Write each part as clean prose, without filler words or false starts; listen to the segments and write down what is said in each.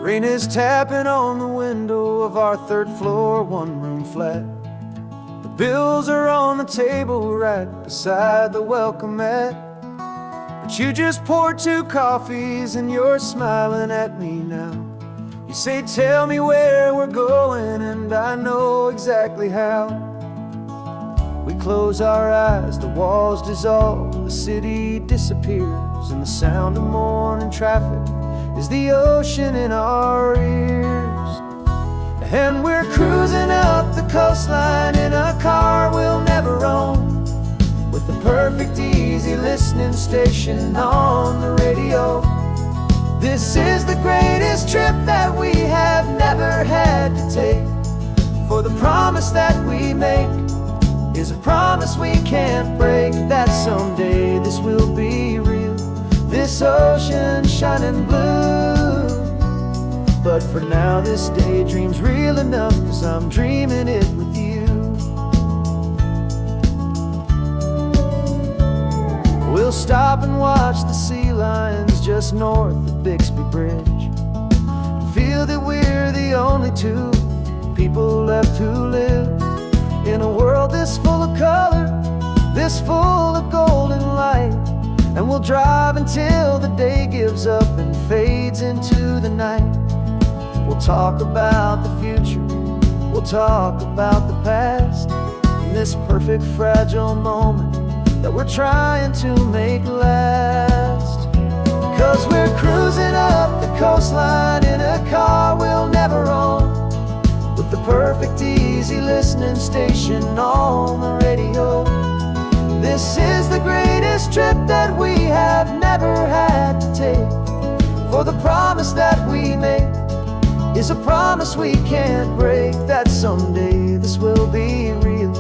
Rain is tapping on the window of our third floor, one-room flat. The bills are on the table right beside the welcome mat. But you just poured 2 coffees and you're smiling at me now. You say, tell me where we're going, and I know exactly how. We close our eyes, the walls dissolve, the city disappears, and the sound of morning traffic is the ocean in our ears. And we're cruising up the coastline in a car we'll never own, with the perfect easy listening station on the radio. This is the greatest trip that we have never had to take, for the promise that we make is a promise we can't break, that someday this will be real, this ocean shining blue. But for now this daydream's real enough, 'cause I'm dreaming it with you. We'll stop and watch the sea lions just north of Bixby Bridge, and feel that we're the only 2 people left who live in a world this full of color, this full of golden light. And we'll drive until the day gives up and fades into the night. We'll talk about the future, we'll talk about the past, in this perfect fragile moment that we're trying to make last. 'Cause we're cruising up the coastline in a car we'll never own, with the perfect easy listening station on the radio. This is the greatest trip that we have never had to take, for the promise that we make is a promise we can't break, that someday this will be real,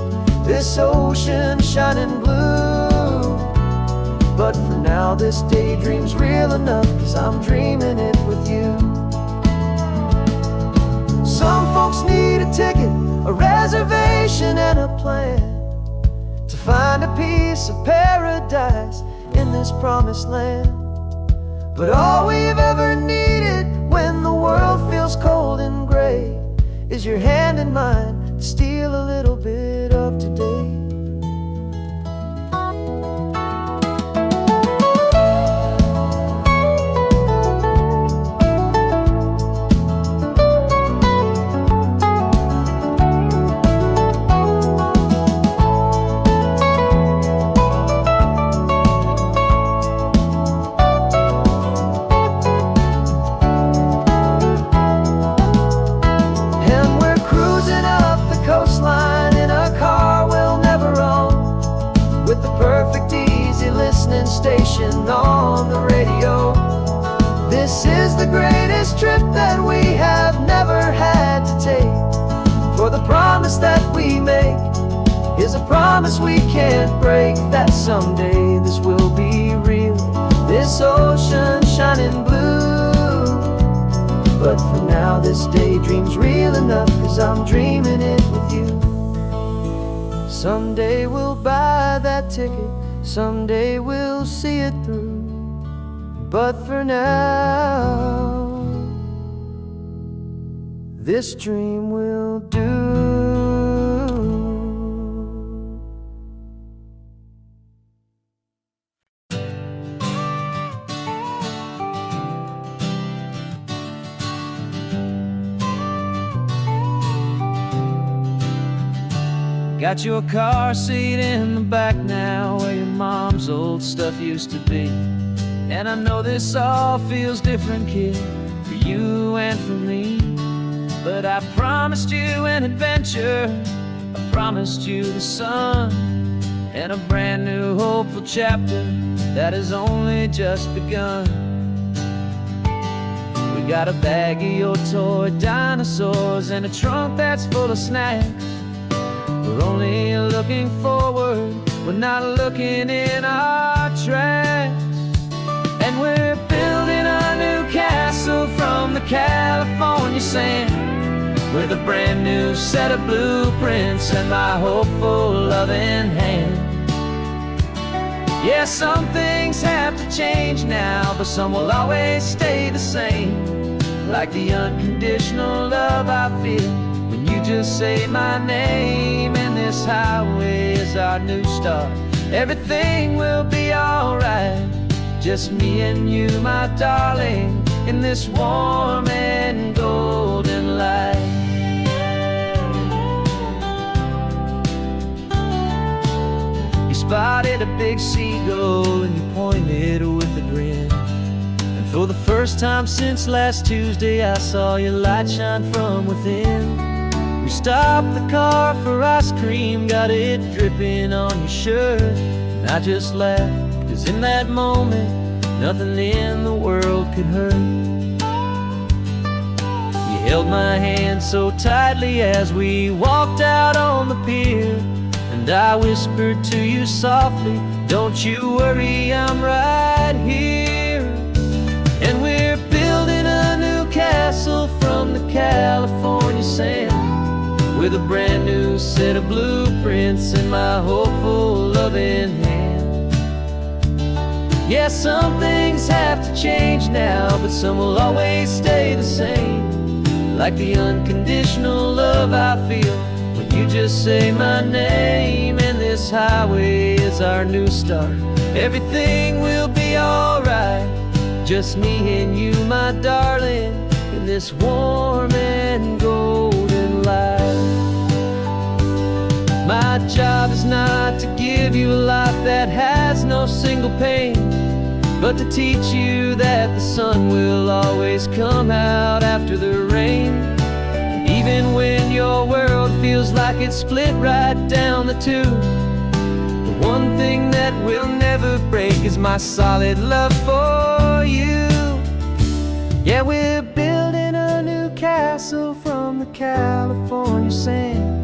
this ocean shining blue. But for now this daydream's real enough, 'cause I'm dreaming it with you. Some folks need a ticket, a reservation and a plan, to find a piece of paradise in this promised land. But all we've ever needed when the world feels cold and gray is your hand in mine to steal a little bit of today. Station on the radio. This is the greatest trip that we have never had to take, for the promise that we make is a promise we can't break, that someday this will be real, this ocean shining blue. But for now this daydream's real enough, 'cause I'm dreaming it with you. Someday we'll buy that ticket, someday we'll see it through, but for now this dream will do. Got your car seat in the back now, where your mom's old stuff used to be. And I know this all feels different, kid, for you and for me. But I promised you an adventure, I promised you the sun, and a brand new hopeful chapter that has only just begun. We got a bag of your toy dinosaurs and a trunk that's full of snacks. We're only looking forward, we're not looking in our tracks. And we're building a new castle from the California sand, with a brand new set of blueprints and my hopeful loving hand. Yeah, some things have to change now, but some will always stay the same. like the unconditional love I feel when you just say my name. And this highway is our new start. Everything will be alright, just me and you, my darling, in this warm and golden light. You spotted a big seagull and you pointed with a grin. And for the first time since last Tuesday, I saw your light shine from within. We stopped the car for ice cream, got it dripping on your shirt. And I just laughed, 'cause in that moment, nothing in the world could hurt. You held my hand so tightly as we walked out on the pier. And I whispered to you softly, don't you worry, I'm right here. And we're building a new castle from the California sand, with a brand new set of blueprints in my hopeful, loving hand. Yeah, some things have to change now, but some will always stay the same, like the unconditional love I feel when you just say my name. And this highway is our new start. Everything will be alright, just me and you, my darling, in this warm and golden light. My job is not to give you a life that has no single pain, but to teach you that the sun will always come out after the rain. And even when your world feels like it's split right down the two, the one thing that will never break is my solid love for you. Yeah, we're building a new castle from the California sand,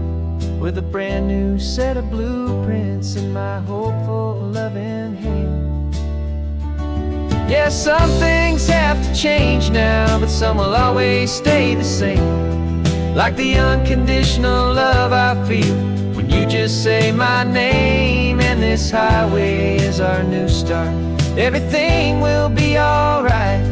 with a brand new set of blueprints in my hopeful, loving hand. Yeah, some things have to change now, but some will always stay the same, like the unconditional love I feel when you just say my name. And this highway is our new start. Everything will be alright,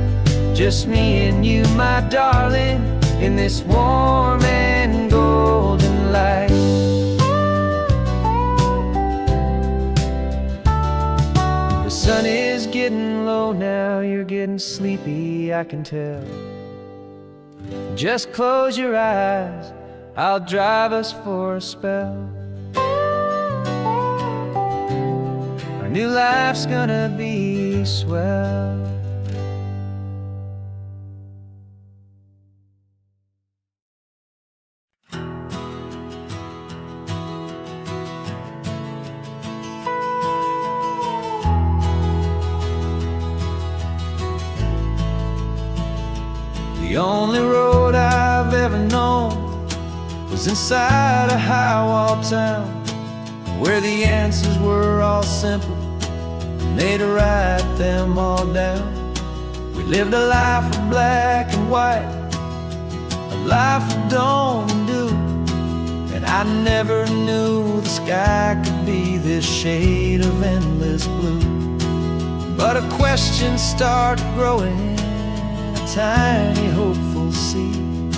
just me and you, my darling, in this warm and golden light. The sun is getting low now, you're getting sleepy, I can tell. Just close your eyes, I'll drive us for a spell. Our new life's gonna be swell. The only road I've ever known was inside a high-wall town, where the answers were all simple, and they'd write them all down. We lived a life of black and white, a life of dawn and dew, and I never knew the sky could be this shade of endless blue. But a question started growing, tiny hopeful seed,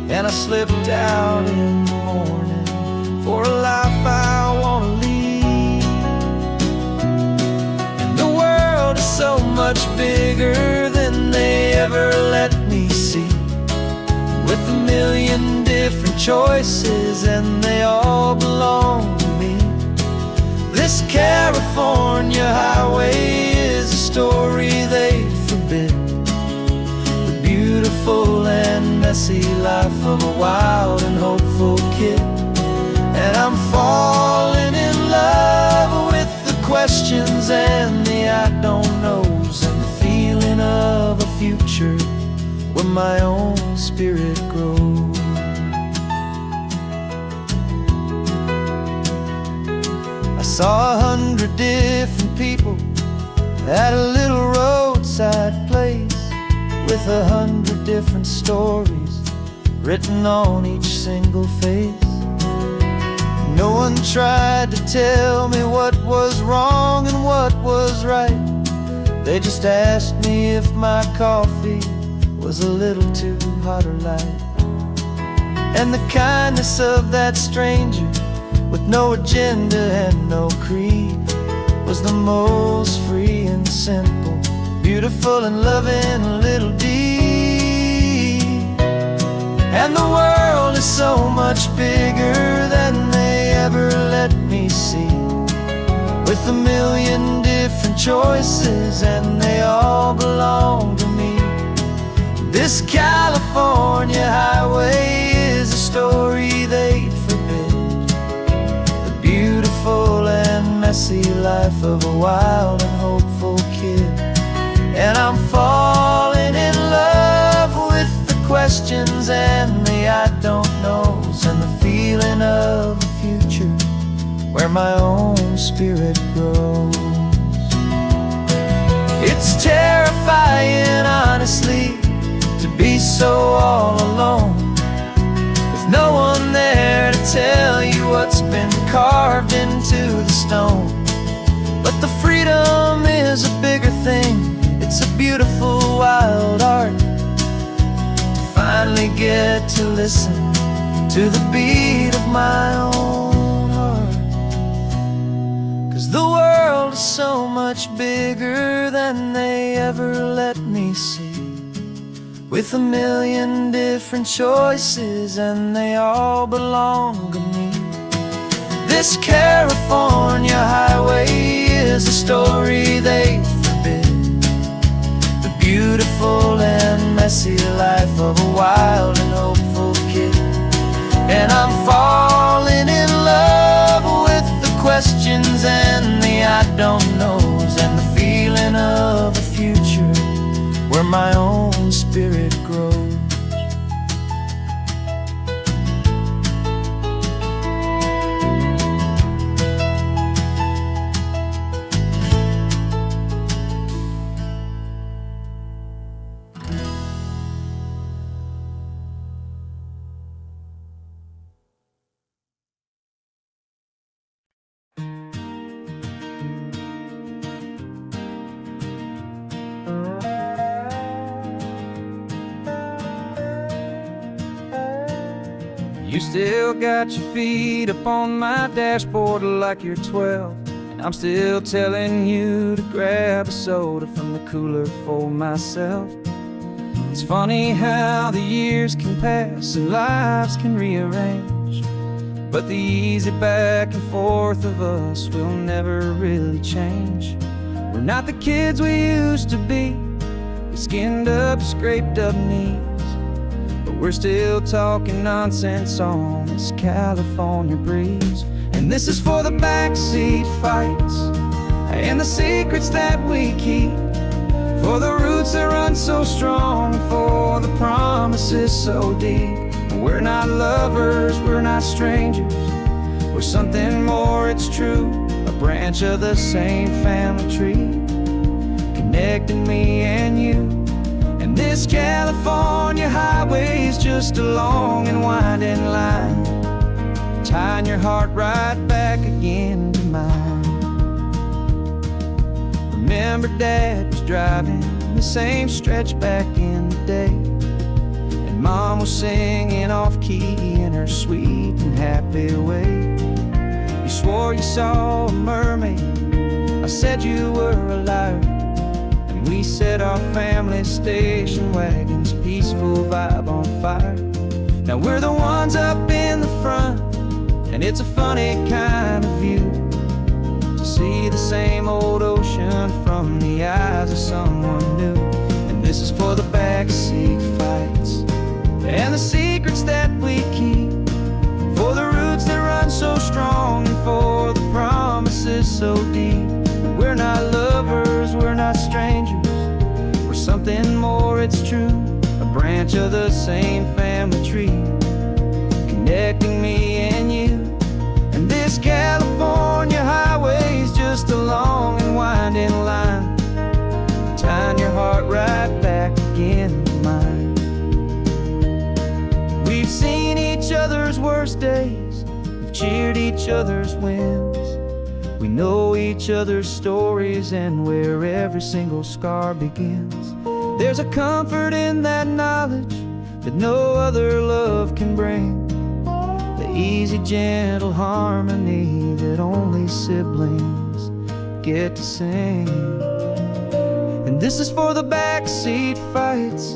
and I slipped out in the morning for a life I want to lead. And the world is so much bigger than they ever let me see, with a million different choices and they all belong to me. This California highway is a story they forbid, beautiful and messy life of a wild and hopeful kid. And I'm falling in love with the questions and the I don't knows, and the feeling of a future where my own spirit grows. I saw 100 different people at a little roadside place, with 100 different stories written on each single face. No one tried to tell me what was wrong and what was right. They just asked me if my coffee was a little too hot or light. And the kindness of that stranger, with no agenda and no creed, was the most free and simple, beautiful and loving little deed. And the world is so much bigger than they ever let me see, with a million different choices and they all belong to me. This California highway is a story they'd forbid, the beautiful and messy life of a wild and hopeful kid. And I'm falling in love with the questions and the I don't knows, and the feeling of a future where my own spirit grows. It's terrifying, honestly, to be so all alone, with no one there to tell you what's been carved into the stone. But the freedom is a bigger thing, it's a beautiful wild art, to finally get to listen to the beat of my own heart. 'Cause the world is so much bigger than they ever let me see, with a million different choices and they all belong to me. This California highway is a story they forbid, the beautiful and messy life of a wild and hopeful kid. And I'm falling in love with the questions and the I don't knows, and the feeling of a future where my own spirit grows. You still got your feet up on my dashboard like you're 12, and I'm still telling you to grab a soda from the cooler for myself. It's funny how the years can pass and lives can rearrange, but the easy back and forth of us will never really change. We're not the kids we used to be, with skinned up, scraped up knees, but we're still talking nonsense on this California breeze. And this is for the backseat fights and the secrets that we keep, for the roots that run so strong, for the promises so deep. We're not lovers, we're not strangers, we're something more, it's true, a branch of the same family tree, connecting me and you. And this California highway is just a long and winding line, tying your heart right back again to mine. Remember Dad was driving the same stretch back in the day, and Mom was singing off-key in her sweet and happy way. You swore you saw a mermaid, I said you were a liar, and we set our family station wagon's peaceful vibe on fire. Now we're the ones up in the front, and it's a funny kind of view to see the same old ocean from the eyes of someone new. And this is for the backseat fights and the secrets that we keep, for the roots that run so strong, and for the promises so deep. We're not lovers, we're not strangers, we're something more, it's true, a branch of the same family tree, connecting me and you. And this California highway is just a long and winding line, tying your heart right back again to mine. We've seen each other's worst days, we've cheered each other's wins, we know each other's stories and where every single scar begins. There's a comfort in that knowledge that no other love can bring. The easy, gentle harmony that only siblings get to sing. And this is for the backseat fights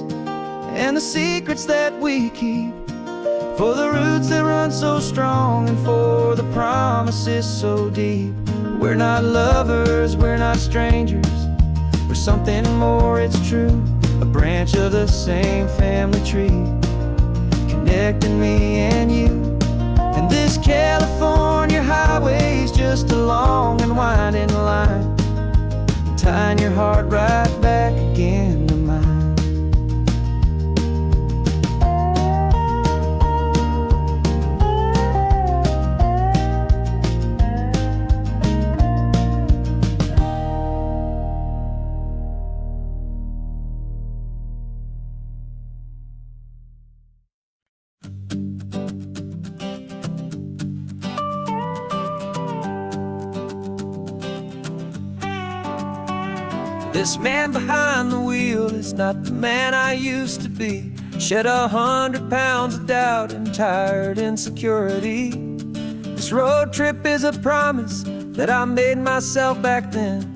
and the secrets that we keep, for the roots that run so strong and for the promises so deep. We're not lovers, we're not strangers, we're something more, it's true. A branch of the same family tree, connecting me and you. And this California highway's just a long and winding line, tying your heart right back again to mine. This man behind the wheel is not the man I used to be. Shed 100 pounds of doubt and tired insecurity. This road trip is a promise that I made myself back then,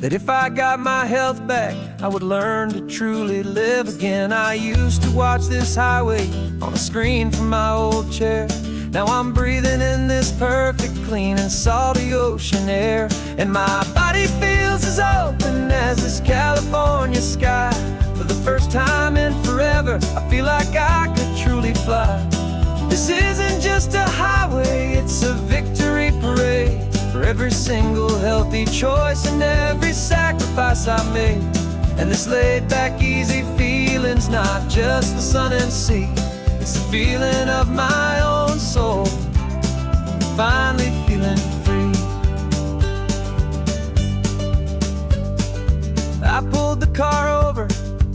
that if I got my health back, I would learn to truly live again. I used to watch this highway on a screen from my old chair. Now I'm breathing in this perfect, clean and salty ocean air. And my body feels as open as this California sky. For the first time in forever, I feel like I could truly fly. This isn't just a highway, it's a victory parade for every single healthy choice and every sacrifice I made. And this laid back, easy feeling's not just the sun and sea, it's the feeling of my own soul, finally feeling free. I pulled the car over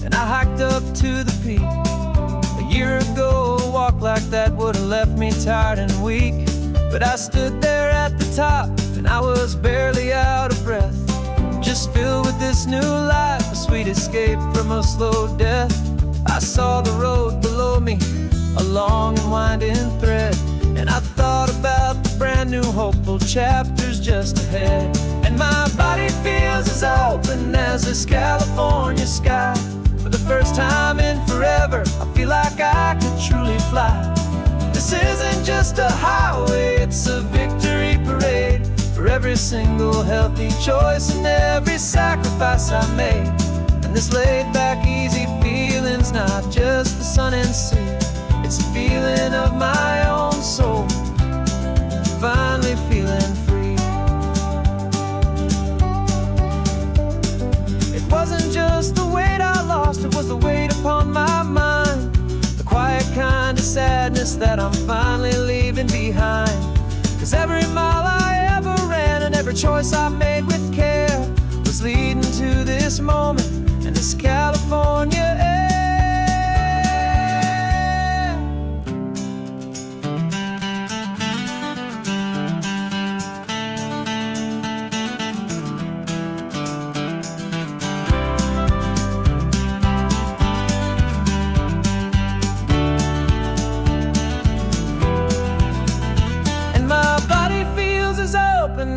and I hiked up to the peak. A year ago, a walk like that would have left me tired and weak. But I stood there at the top and I was barely out of breath, just filled with this new life, a sweet escape from a slow death. I saw the road below me, a long and winding thread, and I thought about the brand new hopeful chapters just ahead. And my body feels as open as this California sky. For the first time in forever, I feel like I could truly fly. This isn't just a highway, it's a victory parade for every single healthy choice and every sacrifice I made. And this laid back, easy feeling's not just the sun and sea, it's a feeling of my own soul, finally feeling free. It wasn't just the weight I lost, it was the weight upon my mind, the quiet kind of sadness that I'm finally leaving behind. Cause every mile I ever ran and every choice I made with care was leading to this moment and this California air.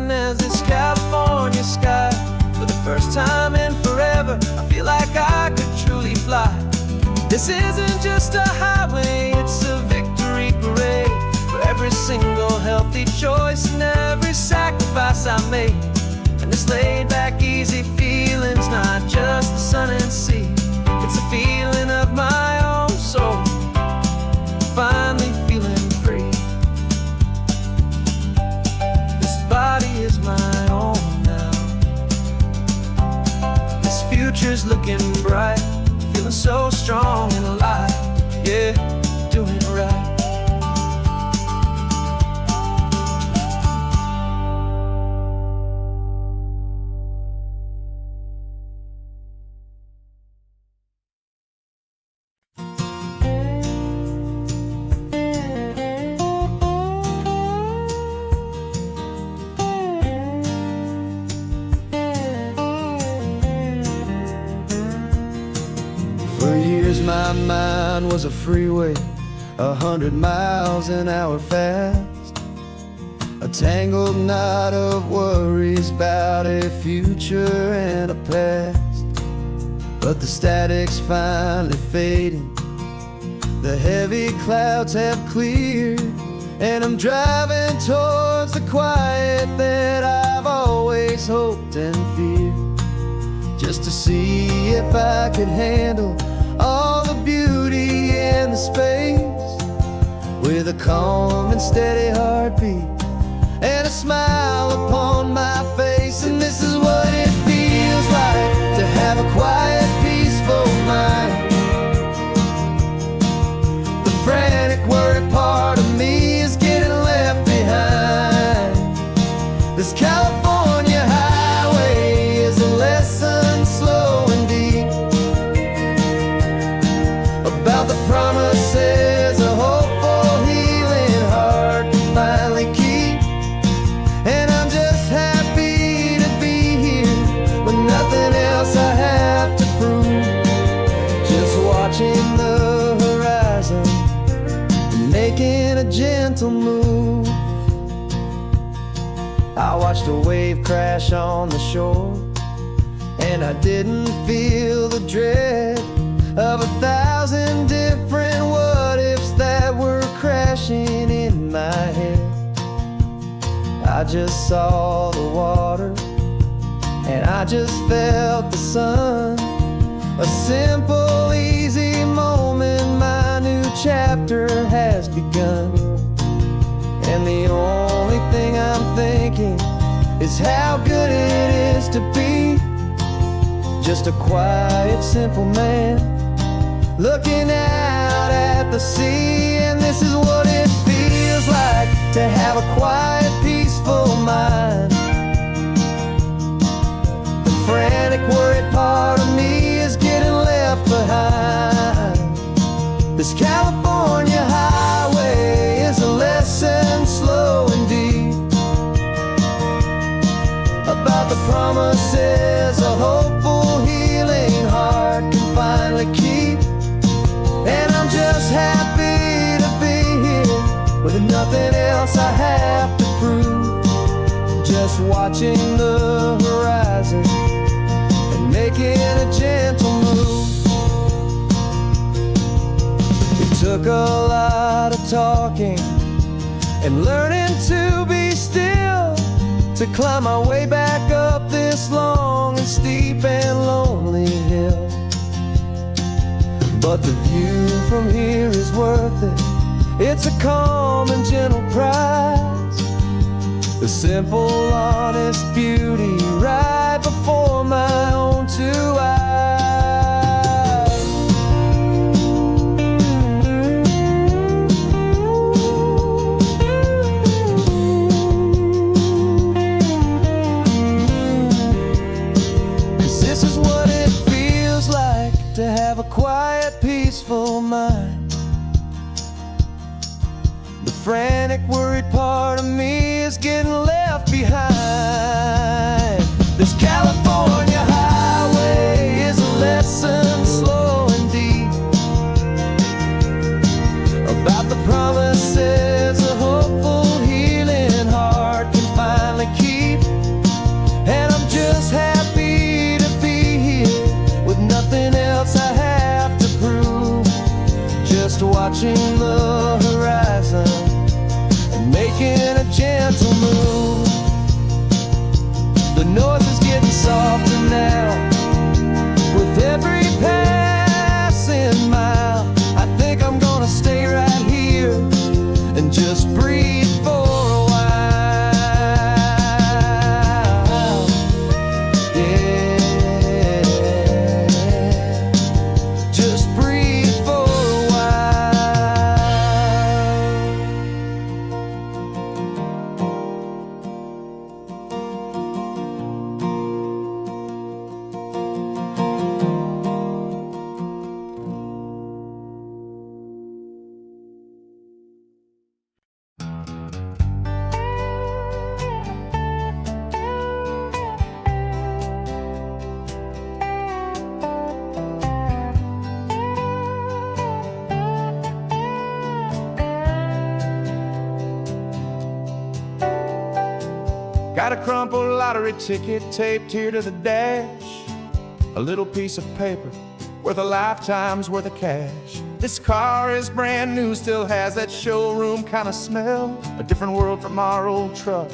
As this California sky, for the first time in forever, I feel like I could truly fly. This isn't just a highway, it's a victory parade for every single healthy choice and every sacrifice I made. And this laid back, easy feeling's not just the sun and sea, it's a feeling of my own soul, finally feeling free. Body is my own now. This future's looking bright, feeling so strong and alive. Yeah, doing it right. my mind was a freeway, 100 miles an hour fast, a tangled knot of worries about a future and a past. But the static's finally fading, the heavy clouds have cleared, and I'm driving towards the quiet that I've always hoped and feared, just to see if I could handle all the beauty and the space, with a calm and steady heartbeat and a smile upon my face. And this is what it feels like to have a quiet, peaceful mind. The frantic, worried part of me is getting left behind. This California highway is a lesson slow and deep about the promises a hopeful, healing heart can finally keep. And I'm just happy to be here with nothing else I have to prove, just watching the horizon and making a gentle move. I watched a wave crash on the shore, and I didn't feel the dread of 1,000 different what-ifs that were crashing in my head. I just saw the water, and I just felt the sun. A simple, easy moment, my new chapter has begun. And the only thing I'm thinking is how good it is to be just a quiet, simple man looking out at the sea. And this is what it feels like to have a quiet, peaceful mind. The frantic, worried part of me is getting left behind. This California highway is a lesson slow and deep about the promises a hopeful, healing heart can finally keep. And I'm just happy to be here with nothing else I have to prove, just watching the horizon and making a gentle move. It took a lot of talking and learning to be still to climb my way back up this long and steep and lonely hill. But the view from here is worth it. It's a calm and gentle prize, the simple, honest beauty right before my own two eyes. This is what it feels like to have a quiet, peaceful mind. The frantic, worried part of me is getting left behind. This California highway is Got a crumpled lottery ticket taped here to the dash, a little piece of paper worth a lifetime's worth of cash. This car is brand new, still has that showroom kind of smell, a different world from our old truck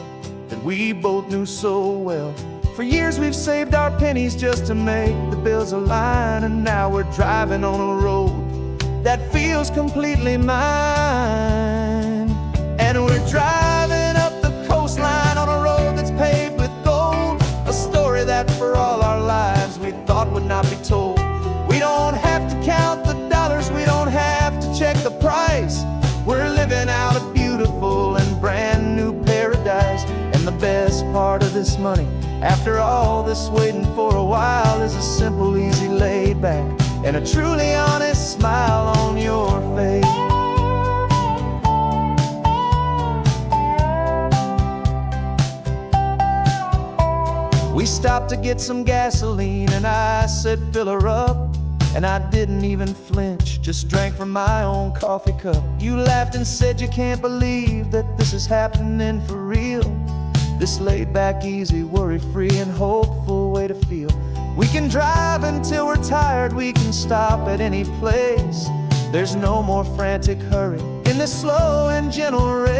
that we both knew so well. For years we've saved our pennies just to make the bills align, and now we're driving on a road that feels completely mine. And we're driving up the coastline on a road that's paved with gold, a story that for all our lives we thought would not be told. We don't have to count the dollars, we don't have to check the price. We're living out a beautiful and brand new paradise. And the best part of this money, after all this waiting for a while, is a simple, easy, laid back, and a truly honest smile on your face. We stopped to get some gasoline, and I said, fill her up. And I didn't even flinch, just drank from my own coffee cup. You laughed and said you can't believe that this is happening for real. This laid back, easy, worry-free and hopeful way to feel. We can drive until we're tired, we can stop at any place. There's no more frantic hurry in this slow and gentle race.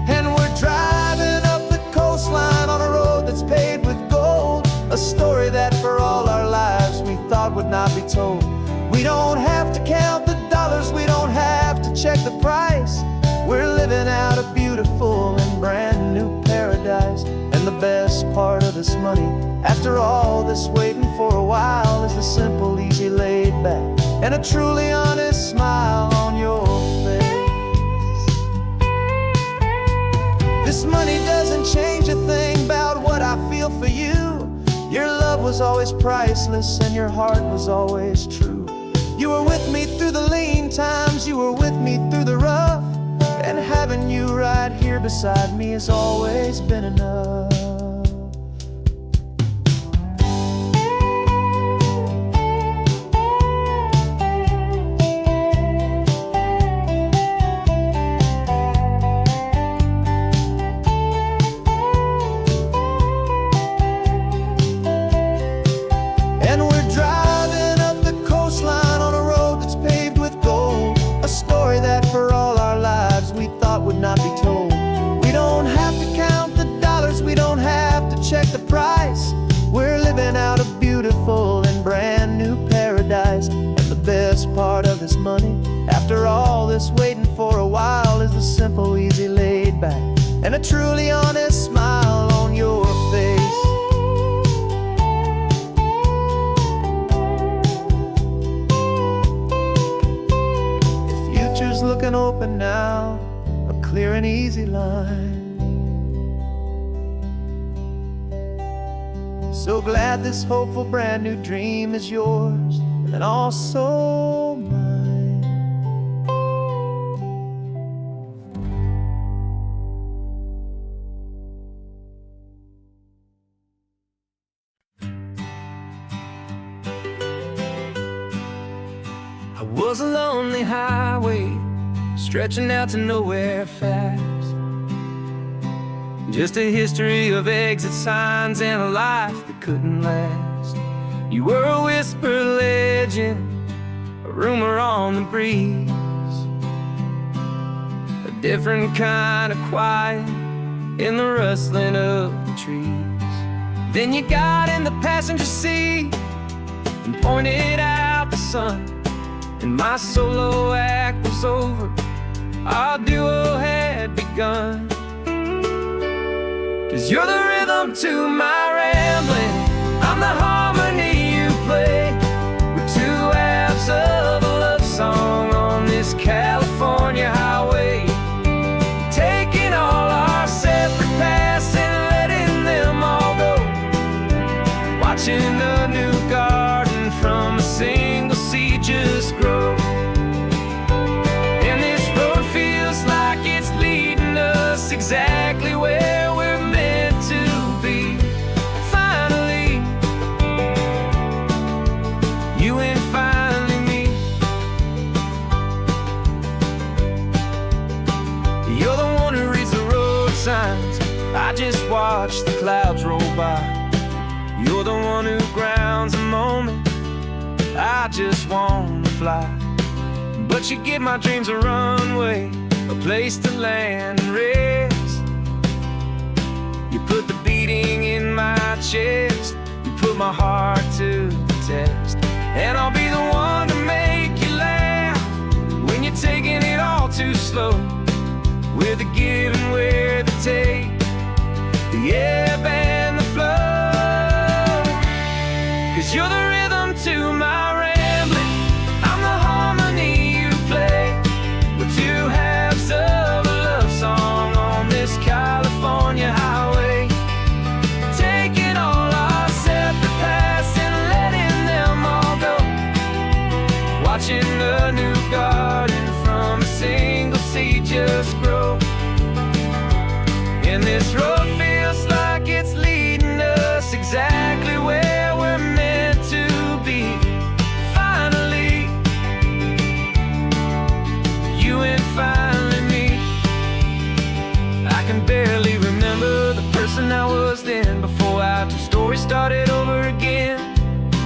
And we're driving up the coastline on a road that's paved with gold, a story that for all our lives we thought would not be told. We don't have to count the dollars, we don't have to check the price. We're living out a beautiful and brand new paradise. And the best part of this money, after all this waiting for a while, is the simple, easy, laid back, and a truly honest smile on your face. This money doesn't change a thing about what I feel for you. Your love was always priceless and your heart was always true. You were with me through the lean times, you were with me through the rough, and having you right here beside me has always been enough. Not be told. We don't have to count the dollars, we don't have to check the price. We're living out a beautiful and brand new paradise. And the best part of this money, after all this waiting for a while, is the simple, easy, laid back, and a truly honest smile on your face. The future's looking open now, clear and easy line. So glad this hopeful brand new dream is yours and also mine. I was a lonely highway stretching out to nowhere fast, just a history of exit signs and a life that couldn't last. You were a whisper legend, a rumor on the breeze, a different kind of quiet in the rustling of the trees. Then you got in the passenger seat and pointed out the sun, and my solo act was over, our duo had begun. 'Cause you're the rhythm to my rambling, I'm the harmony you play. We're two halves of a love song on this California highway, taking all our separate paths and letting them all go, watching a new garden from a single seed just grow. Exactly where we're meant to be. Finally, you and finally me. You're the one who reads the road signs, I just watch the clouds roll by. You're the one who grounds a moment, I just wanna fly. But you give my dreams a runway, a place to land and rest. You put the beating in my chest, you put my heart to the test. And I'll be the one to make you laugh when you're taking it all too slow. We're the give and we're the take, the ebb and the flow. 'Cause you're the rhythm to my rambling, I'm the harmony you play. We're two halves of a love song on this California highway, taking all our separate paths and letting them all go. Watching a new garden from a single seed just grow. And this road feels like it's leading us exactly where we're meant to be. Finally, you and finally me. I can barely remember the person I was then, before our two stories started over again.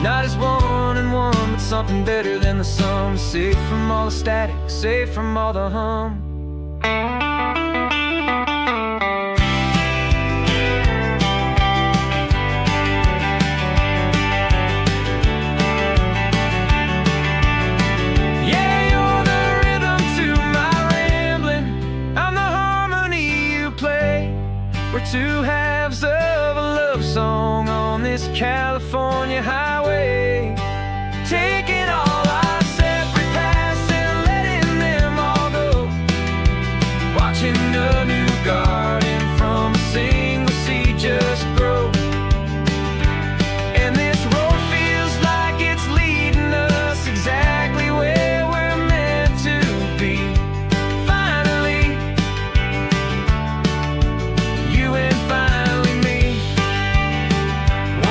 Not as one and one, but something better than the sum. Safe from all the static, safe from all the hum. Two halves of a love song on this California highway, taking all our separate paths and letting them all go. Watching a new garden from a single seed just grow. And this road feels like it's leading us exactly where we're meant to be. Finally, you and finally me.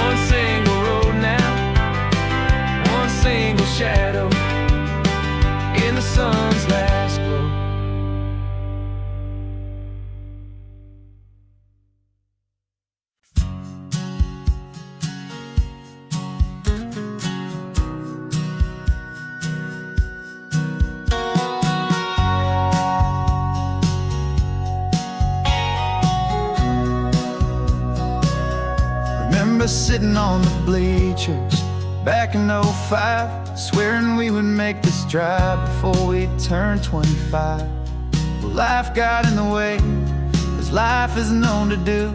One single road now, one single shadow in the sun's last glow. Remember sitting on the bleachers back in '05, swearing we would make this drive before we turned 25. Well, life got in the way, as life is known to do,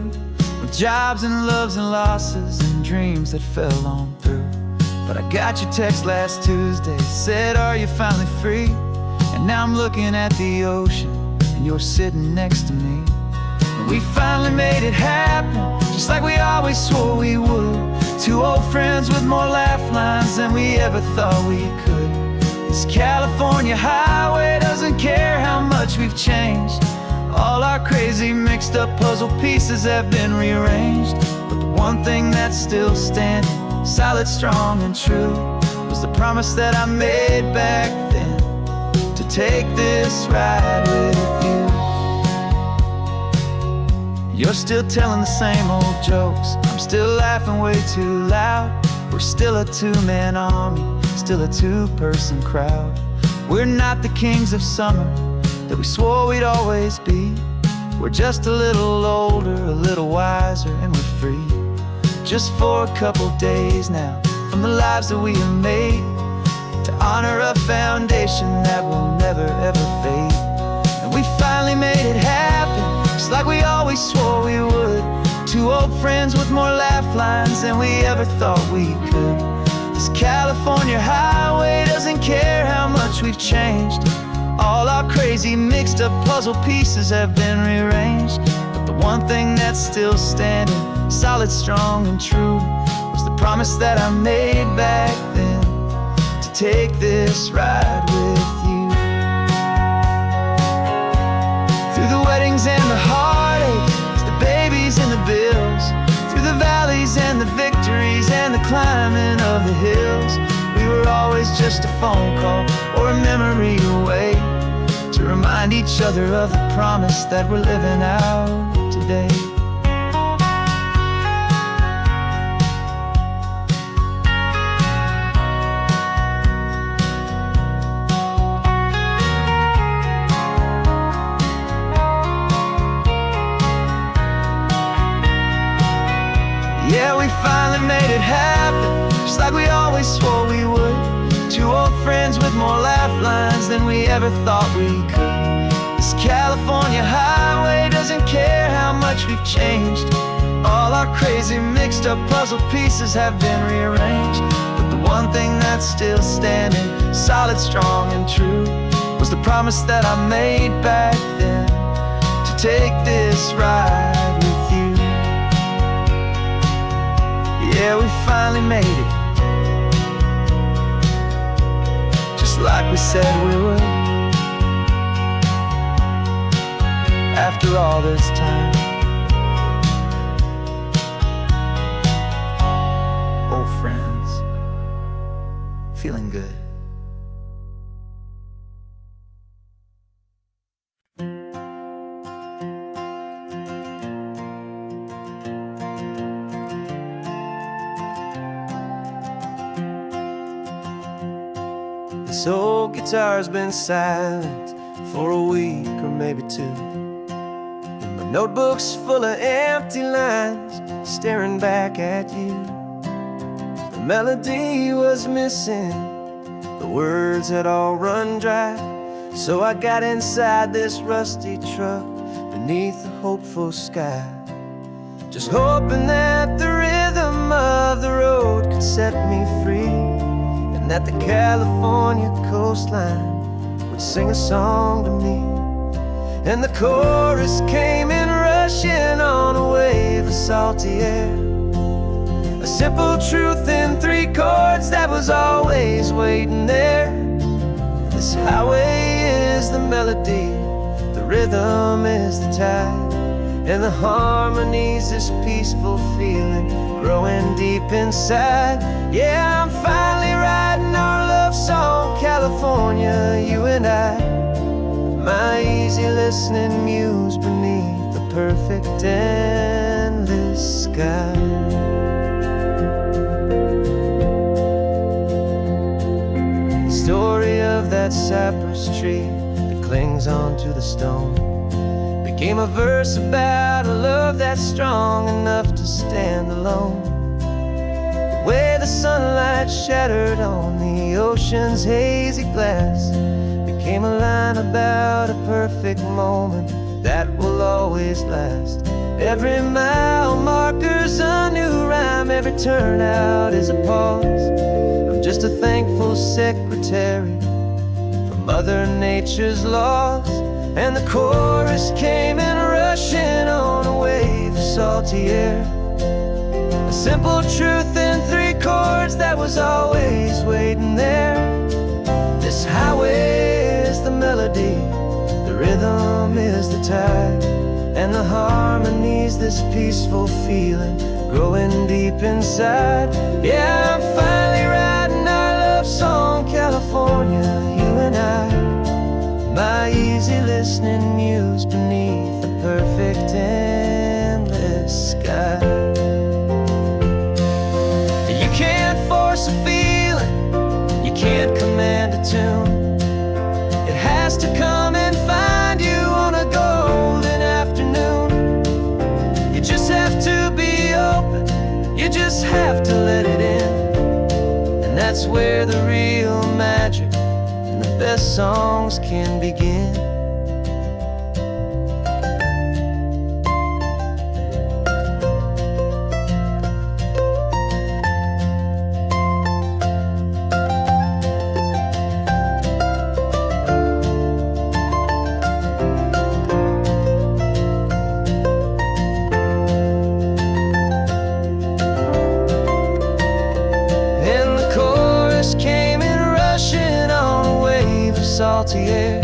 with jobs and loves and losses and dreams that fell on through. But I got your text last Tuesday, said, are you finally free? And now I'm looking at the ocean, and you're sitting next to me. We finally made it happen, just like we always swore we would. Two old friends with more laugh lines than we ever thought we could. This California highway doesn't care how much we've changed. All our crazy mixed up puzzle pieces have been rearranged. But the one thing that's still standing, solid, strong, and true, was the promise that I made back then, to take this ride with you. You're still telling the same old jokes, I'm still laughing way too loud. We're still a two-man army, still a two-person crowd. We're not the kings of summer that we swore we'd always be. We're just a little older, a little wiser, and we're free. Just for a couple days now, from the lives that we have made, to honor a foundation that will never ever fade. And we finally made it happen, just like we always swore we would. Two old friends with more laugh lines than we ever thought we could. This California highway doesn't care how much we've changed. All our crazy mixed up puzzle pieces have been rearranged. But the one thing that's still standing, solid, strong, and true, was the promise that I made back then, to take this ride with you. Through the weddings and the heartaches, the babies and the bills, through the valleys and the victories and the climbing of the hills, we were always just a phone call or a memory away, to remind each other of the promise that we're living out. day. Yeah, we finally made it happen, just like we always swore we would. Two old friends with more laugh lines than we ever thought we could. This California highway doesn't care how much we've changed. All our crazy mixed up puzzle pieces have been rearranged. But the one thing that's still standing, solid, strong, and true, was the promise that I made back then, to take this ride with you. Yeah, we finally made it, just like we said we would. After all this time, old friends, feeling good. This old guitar's been silent for a week or maybe two, and my notebook's full of empty lines staring back at you. The melody was missing, the words had all run dry, so I got inside this rusty truck beneath the hopeful sky, just hoping that the rhythm of the road could set me free, and that the California coastline would sing a song to me. And the chorus came in rushing on a wave of salty air, a simple truth in 3 chords that was always waiting there. This highway is the melody, the rhythm is the tide, and the harmony's this peaceful feeling growing deep inside. Yeah, I'm finally writing our love song, California, you and I, my easy listening muse beneath the perfect endless sky. The story of that cypress tree that clings onto the stone became a verse about a love that's strong enough to stand alone. The way the sunlight shattered on the ocean's hazy glass became a line about a perfect moment that will always last. Every mile marker's a new rhyme, every turnout is a pause. I'm just a thankful secretary for Mother Nature's laws. And the chorus came in rushing on a wave of salty air, a simple truth in 3 chords that was always waiting there. This highway is the melody, the rhythm is the tide, and the harmony's this peaceful feeling growing deep inside. Yeah, I'm finally writing our love song, California, you and I, my easy listening muse beneath the perfect endless sky. You can't force a feeling, you can't command a tune. It has to come and find you on a golden afternoon. You just have to be open, you just have to let it in, and that's where the real magic, the best songs can begin. And the chorus came in rushing on a wave of salty air,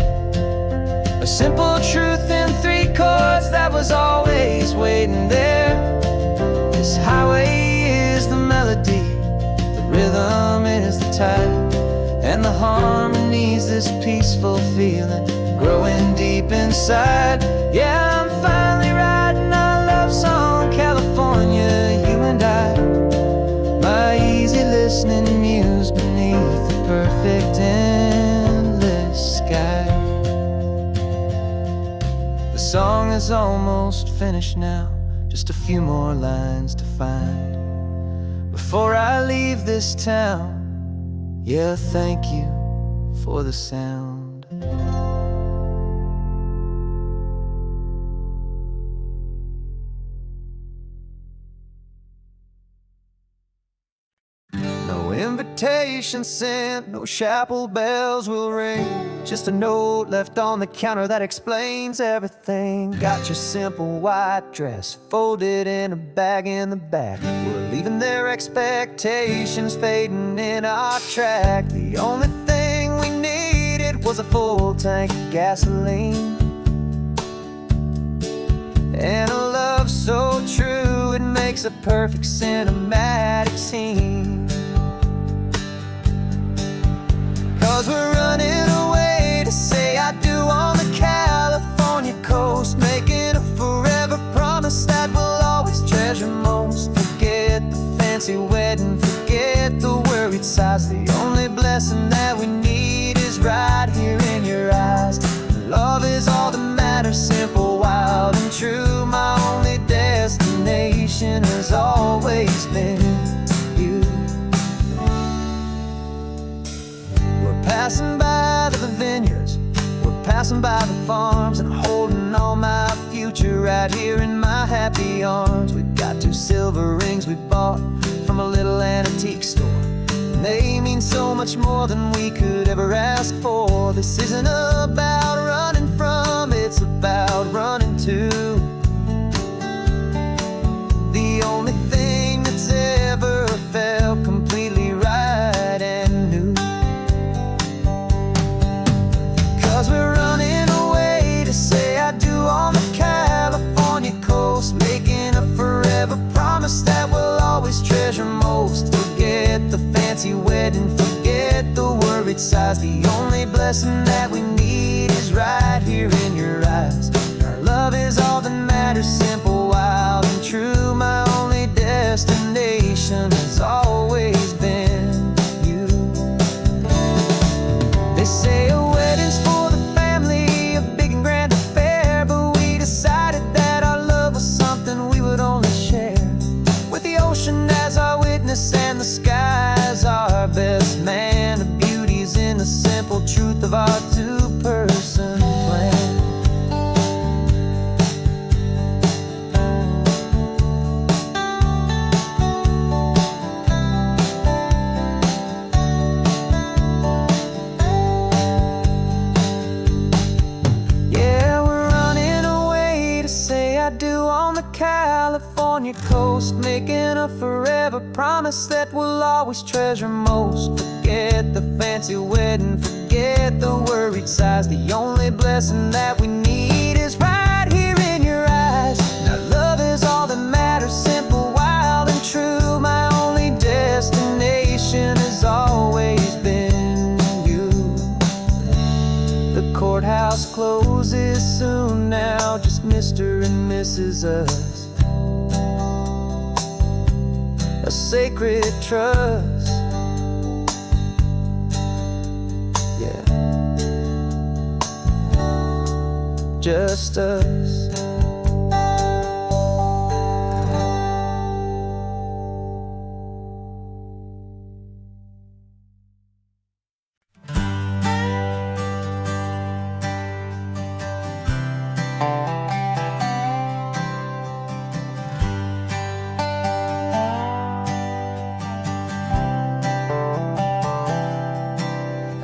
a simple truth in 3 chords that was always waiting there. This highway is the melody, the rhythm is the tide, and the harmony's this peaceful feeling growing deep inside. Yeah, I'm finally writing our is almost finished now, just a few more lines to find before I leave this town. Yeah, thank you for the sound. No invitation sent, no chapel bells will ring, just a note left on the counter that explains everything. Got your simple white dress folded in a bag in the back. We're leaving their expectations fading in our track. The only thing we needed was a full tank of gasoline and a love so true it makes a perfect cinematic scene. 'Cause we're running away to say I do on the California coast, making a forever promise that we'll always treasure most. Forget the fancy wedding, forget the worried sighs. The only blessing that we need is right here in your eyes. Love is all that matters, simple, wild, and true. My only destination has always been you. We're passing by the vineyards, we're passing by the farms, and holding all my future right here in my happy arms. We've got 2 silver rings we bought from a little antique store, and they mean so much more than we could ever ask for. This isn't about running from, it's about running to the only thing that's ever felt completely right and new. 'Cause we're running away to say I do on the California coast, making a forever promise that we'll always treasure most. Forget the fancy wedding, forget the worried sighs. The only blessing that we need is right here in your eyes. Our love is all that matters, simple, wild, and true. My only destination has always been you. They say a wedding's for the family, a big and grand affair, but we decided that our love was something we would only share with the ocean as our witness and the sky as our best man. The beauty's in the simple truth of our 2-person plan. Yeah, we're running away to say I do on the California coast, making a forever promise that we'll always treasure most. Forget the fancy wedding, forget the worried sighs. The only blessing that we need is right here in your eyes. Now love is all that matters, simple, wild, and true. My only destination has always been you. The courthouse closes soon now, just Mr. and Mrs. Us, a sacred trust. Yeah, just us.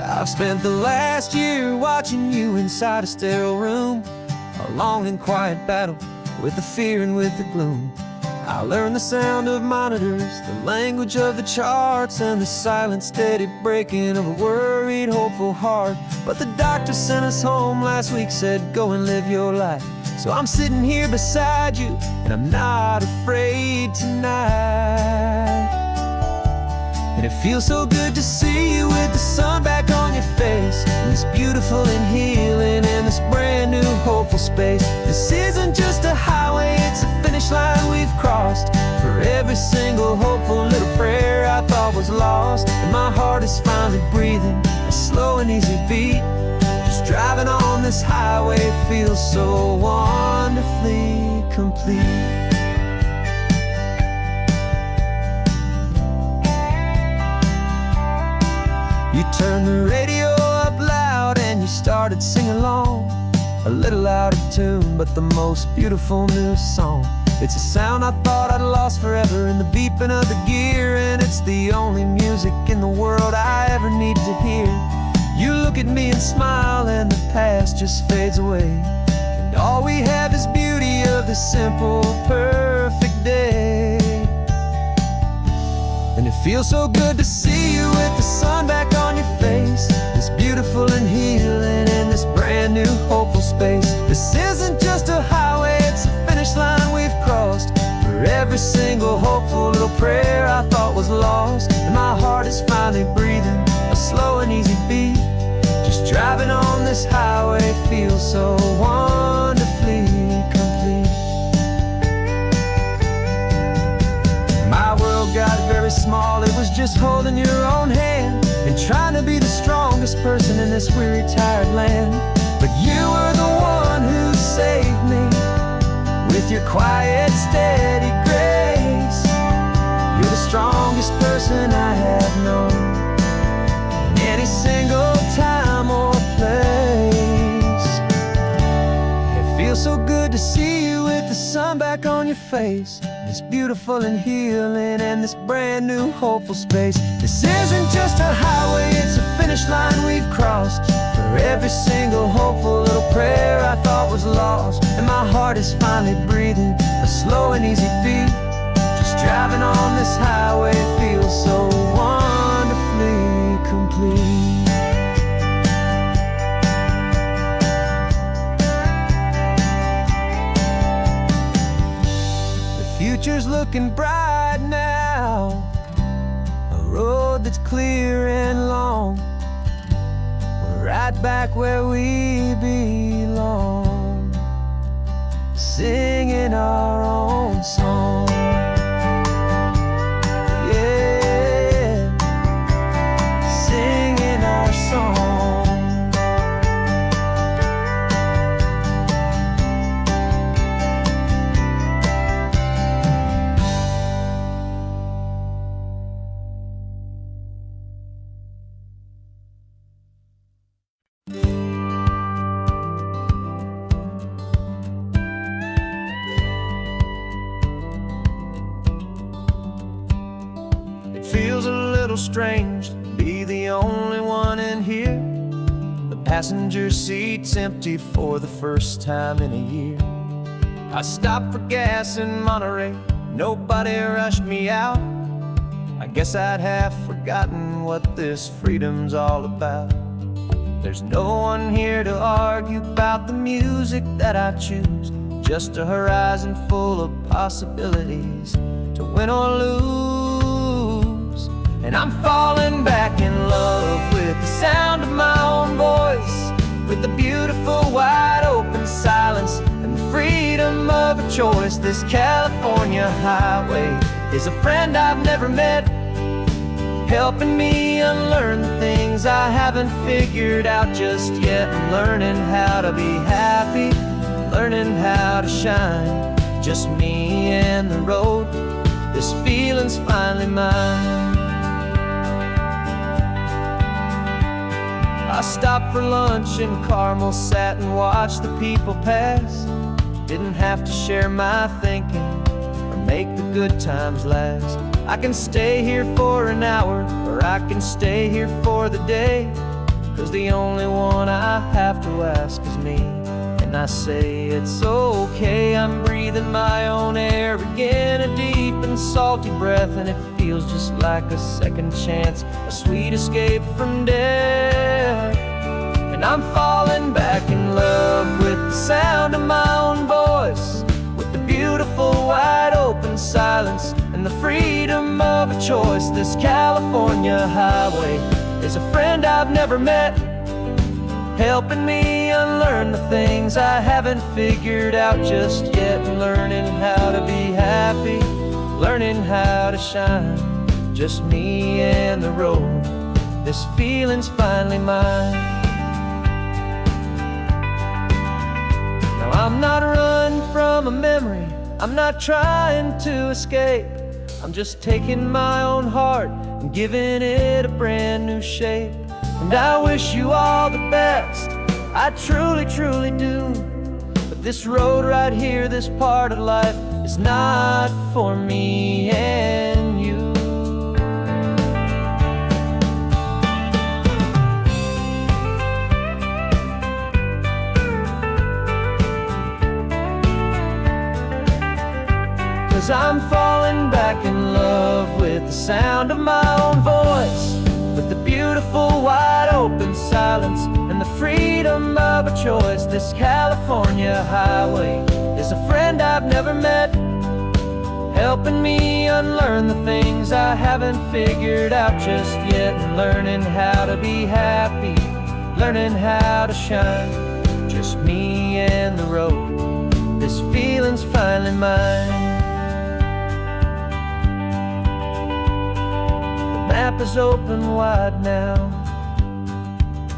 I've spent the last year watching you inside a sterile room, a long and quiet battle with the fear and with the gloom. I learned the sound of monitors, the language of the charts, and the silent steady breaking of a worried, hopeful heart. But the doctor sent us home last week, said go and live your life. So I'm sitting here beside you, and I'm not afraid tonight. And it feels so good to see you with the sun back on your face, and this beautiful and healing in this brand new hopeful space. This isn't just a highway, it's a finish line we've crossed. For every single hopeful little prayer I thought was lost, and my heart is finally breathing a slow and easy beat, just driving on this highway feels so wonderfully complete. You turned the radio up loud and you started singing along, a little out of tune, but the most beautiful new song. It's a sound I thought I'd lost forever in the beeping of the gear, and it's the only music in the world I ever need to hear. You look at me and smile and the past just fades away, and all we have is beauty of this simple, perfect day. And it feels so good to see you with the sun back on your face, this beautiful and healing in this brand new hopeful space. This isn't just a highway, it's a finish line we've crossed. For every single hopeful little prayer I thought was lost, and my heart is finally breathing a slow and easy beat. Just driving on this highway feels so wonderfully complete. My world got very small, it was just holding your own hand and trying to be the strongest person in this weary, tired land. But you were the one who saved me with your quiet, steady grace. You're the strongest person I have known in any single time or place. It feels so good to see you with the sun back on your face, this beautiful and healing and this brand new hopeful space. This isn't just a highway, it's a finish line we've crossed. For every single hopeful little prayer I thought was lost, and my heart is finally breathing a slow and easy beat. Just driving on this highway feels so wonderfully complete. Future's looking bright now, a road that's clear and long. We're right back where we belong, singing our own song. Yeah, singing our song. Feels a little strange to be the only one in here. The passenger seat's empty for the first time in a year. I stopped for gas in Monterey, nobody rushed me out. I guess I'd have forgotten what this freedom's all about. There's no one here to argue about the music that I choose, just a horizon full of possibilities to win or lose. And I'm falling back in love with the sound of my own voice, with the beautiful wide open silence and the freedom of a choice. This California highway is a friend I've never met, helping me unlearn the things I haven't figured out just yet. I'm learning how to be happy, learning how to shine, just me and the road. This feeling's finally mine. I stopped for lunch in Carmel, sat and watched the people pass. Didn't have to share my thinking or make the good times last. I can stay here for an hour, or I can stay here for the day, 'cause the only one I have to ask is me. And I say it's okay, I'm breathing my own air again, a deep and salty breath, and it feels just like a second chance, a sweet escape from death. And I'm falling back in love with the sound of my own voice, with the beautiful wide open silence and the freedom of a choice. This California highway is a friend I've never met, helping me unlearn the things I haven't figured out just yet. Learning how to be happy, learning how to shine, just me and the road. This feeling's finally mine. I'm not running from a memory, I'm not trying to escape. I'm just taking my own heart and giving it a brand new shape. And I wish you all the best, I truly, truly do. But this road right here, this part of life, is not for me and you. Cause I'm falling back in love with the sound of my own voice, with the beautiful wide open silence and the freedom of a choice. This California highway is a friend I've never met, helping me unlearn the things I haven't figured out just yet, and learning how to be happy, learning how to shine. Just me and the road, this feeling's finally mine. The map is open wide now,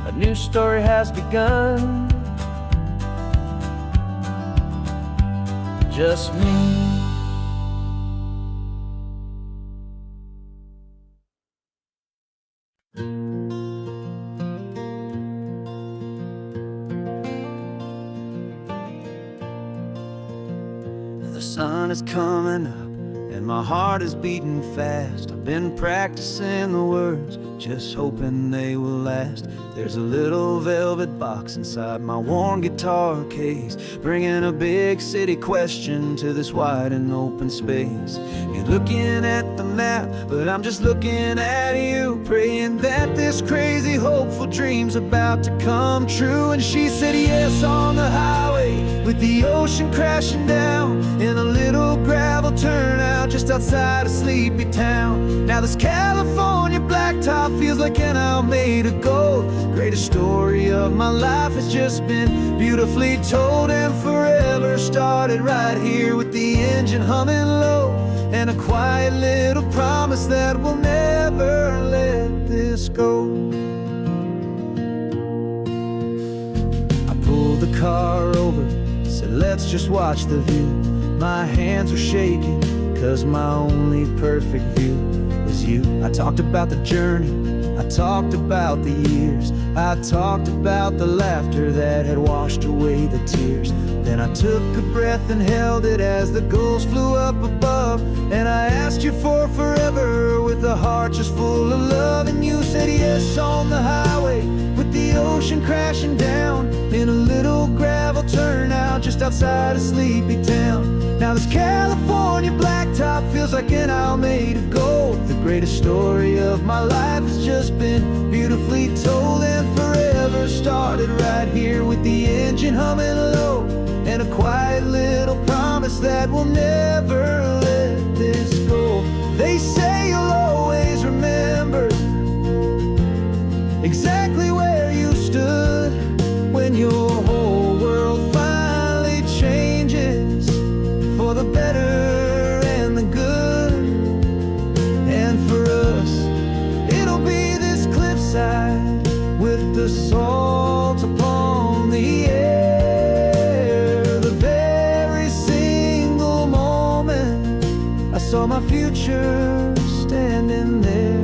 a new story has begun. Just me. The sun is coming up and my heart is beating fast. I've been practicing the words, just hoping they will last. There's a little velvet box inside my worn guitar case, bringing a big city question to this wide and open space. You're looking at the map, but I'm just looking at you, praying that this crazy hopeful dream's about to come true. And she said yes on the highway, with the ocean crashing down, in a little gravel turnout just outside of sleepy town. Now this California blacktop feels like an hour made of gold. Greatest story of my life has just been beautifully told, and forever started right here with the engine humming low, and a quiet little promise that we'll never let this go. I pulled the car over, said let's just watch the view. My hands were shaking, cause my only perfect view was you. I talked about the journey, I talked about the years, I talked about the laughter that had washed away the tears. Then I took a breath and held it as the gulls flew up above, and I asked you for forever with a heart just full of love. And you said yes on the highway, with the ocean crashing down, in a little gravel turnout just outside of sleepy town. Now this California blacktop feels like an hour made of gold. The greatest story of my life has just been beautifully told, and forever started right here with the engine humming low, and a quiet little promise that we'll never let this go. They say you'll always remember exactly where you stood when your whole world finally changes for the better and the good. And for us, it'll be this cliffside with the salt upon the air. The very single moment I saw my future standing there.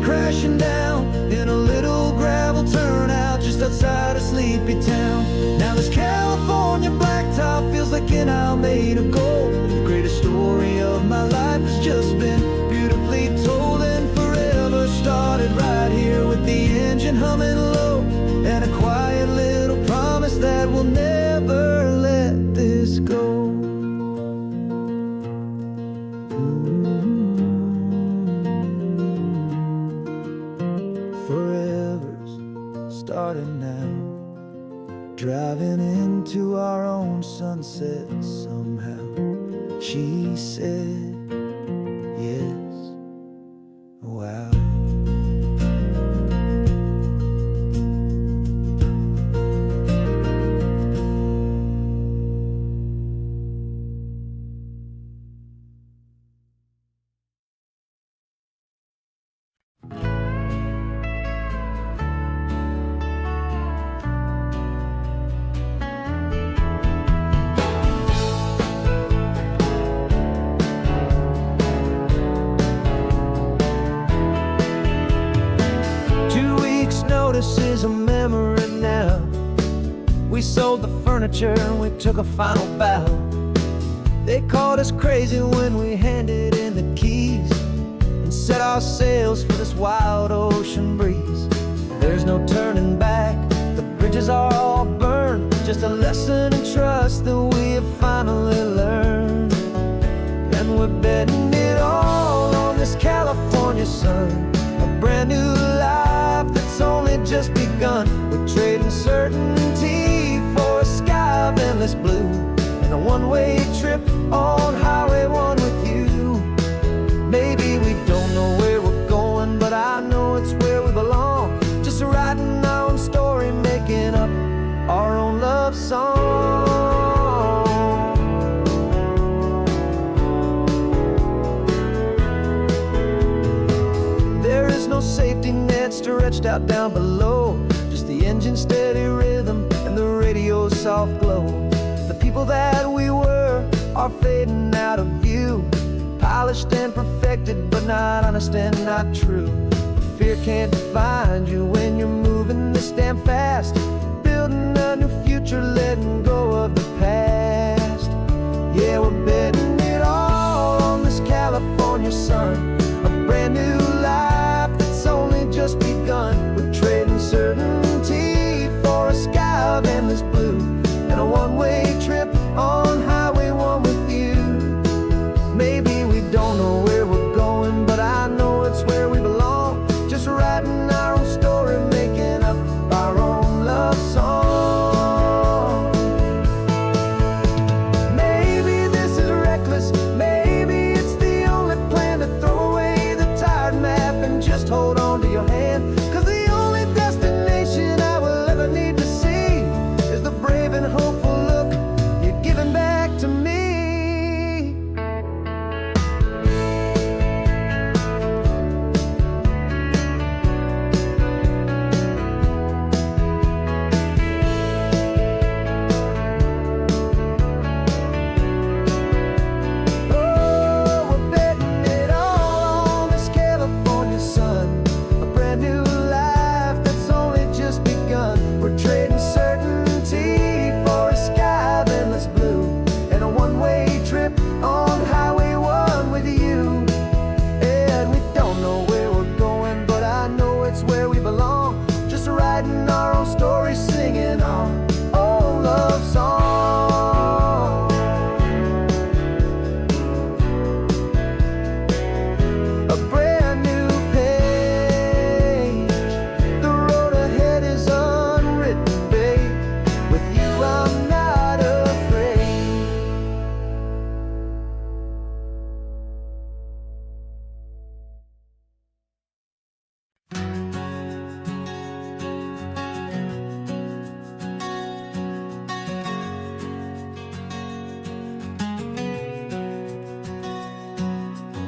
Crashing down in a little gravel turnout just outside of sleepy town. Now this California blacktop feels like an hour made of gold. The greatest story of my life has just been beautifully told, and forever started right here with the engine humming low, and a quiet little promise that we'll never let this go. Starting now, driving into our own sunset somehow. She said yes, wow. We sold the furniture and we took a final bow. They called us crazy when we handed in the keys and set our sails for this wild ocean breeze. There's no turning back, the bridges are all burned, just a lesson in trust that we have finally learned. And we're betting it all on this California sun, a brand new life that's only just begun. We're trading certainty for a sky of endless blue and a one-way trip on Highway 1 with you. Maybe we don't know where we're going, but I know it's where we belong. Just writing our own story, making up our own love song. There is no safety net stretched out down below, just the engine's steady rhythm and the radio's soft glow. The people that we were are fading out of view, polished and perfected, but not honest and not true. Fear can't find you when you're moving this damn fast, building a new future, letting go of the past. Yeah, we're betting it all on this California sun, a brand new life that's only just begun. We're trading certainty for a sky of endless blue and a one-way trip on Highway 1 with you. Maybe we don't know where we're going, but I know it's where we belong. Just writing our own story, making up our own love song. Maybe this is reckless, maybe it's the only plan to throw away the tired map and just hold on to your hand. 'Cause the only destination I will ever need to see is the brave and hopeful look you're giving back to me. Writing our own story, singing our own love song. A brand new page, the road ahead is unwritten, babe. With you I'm not afraid.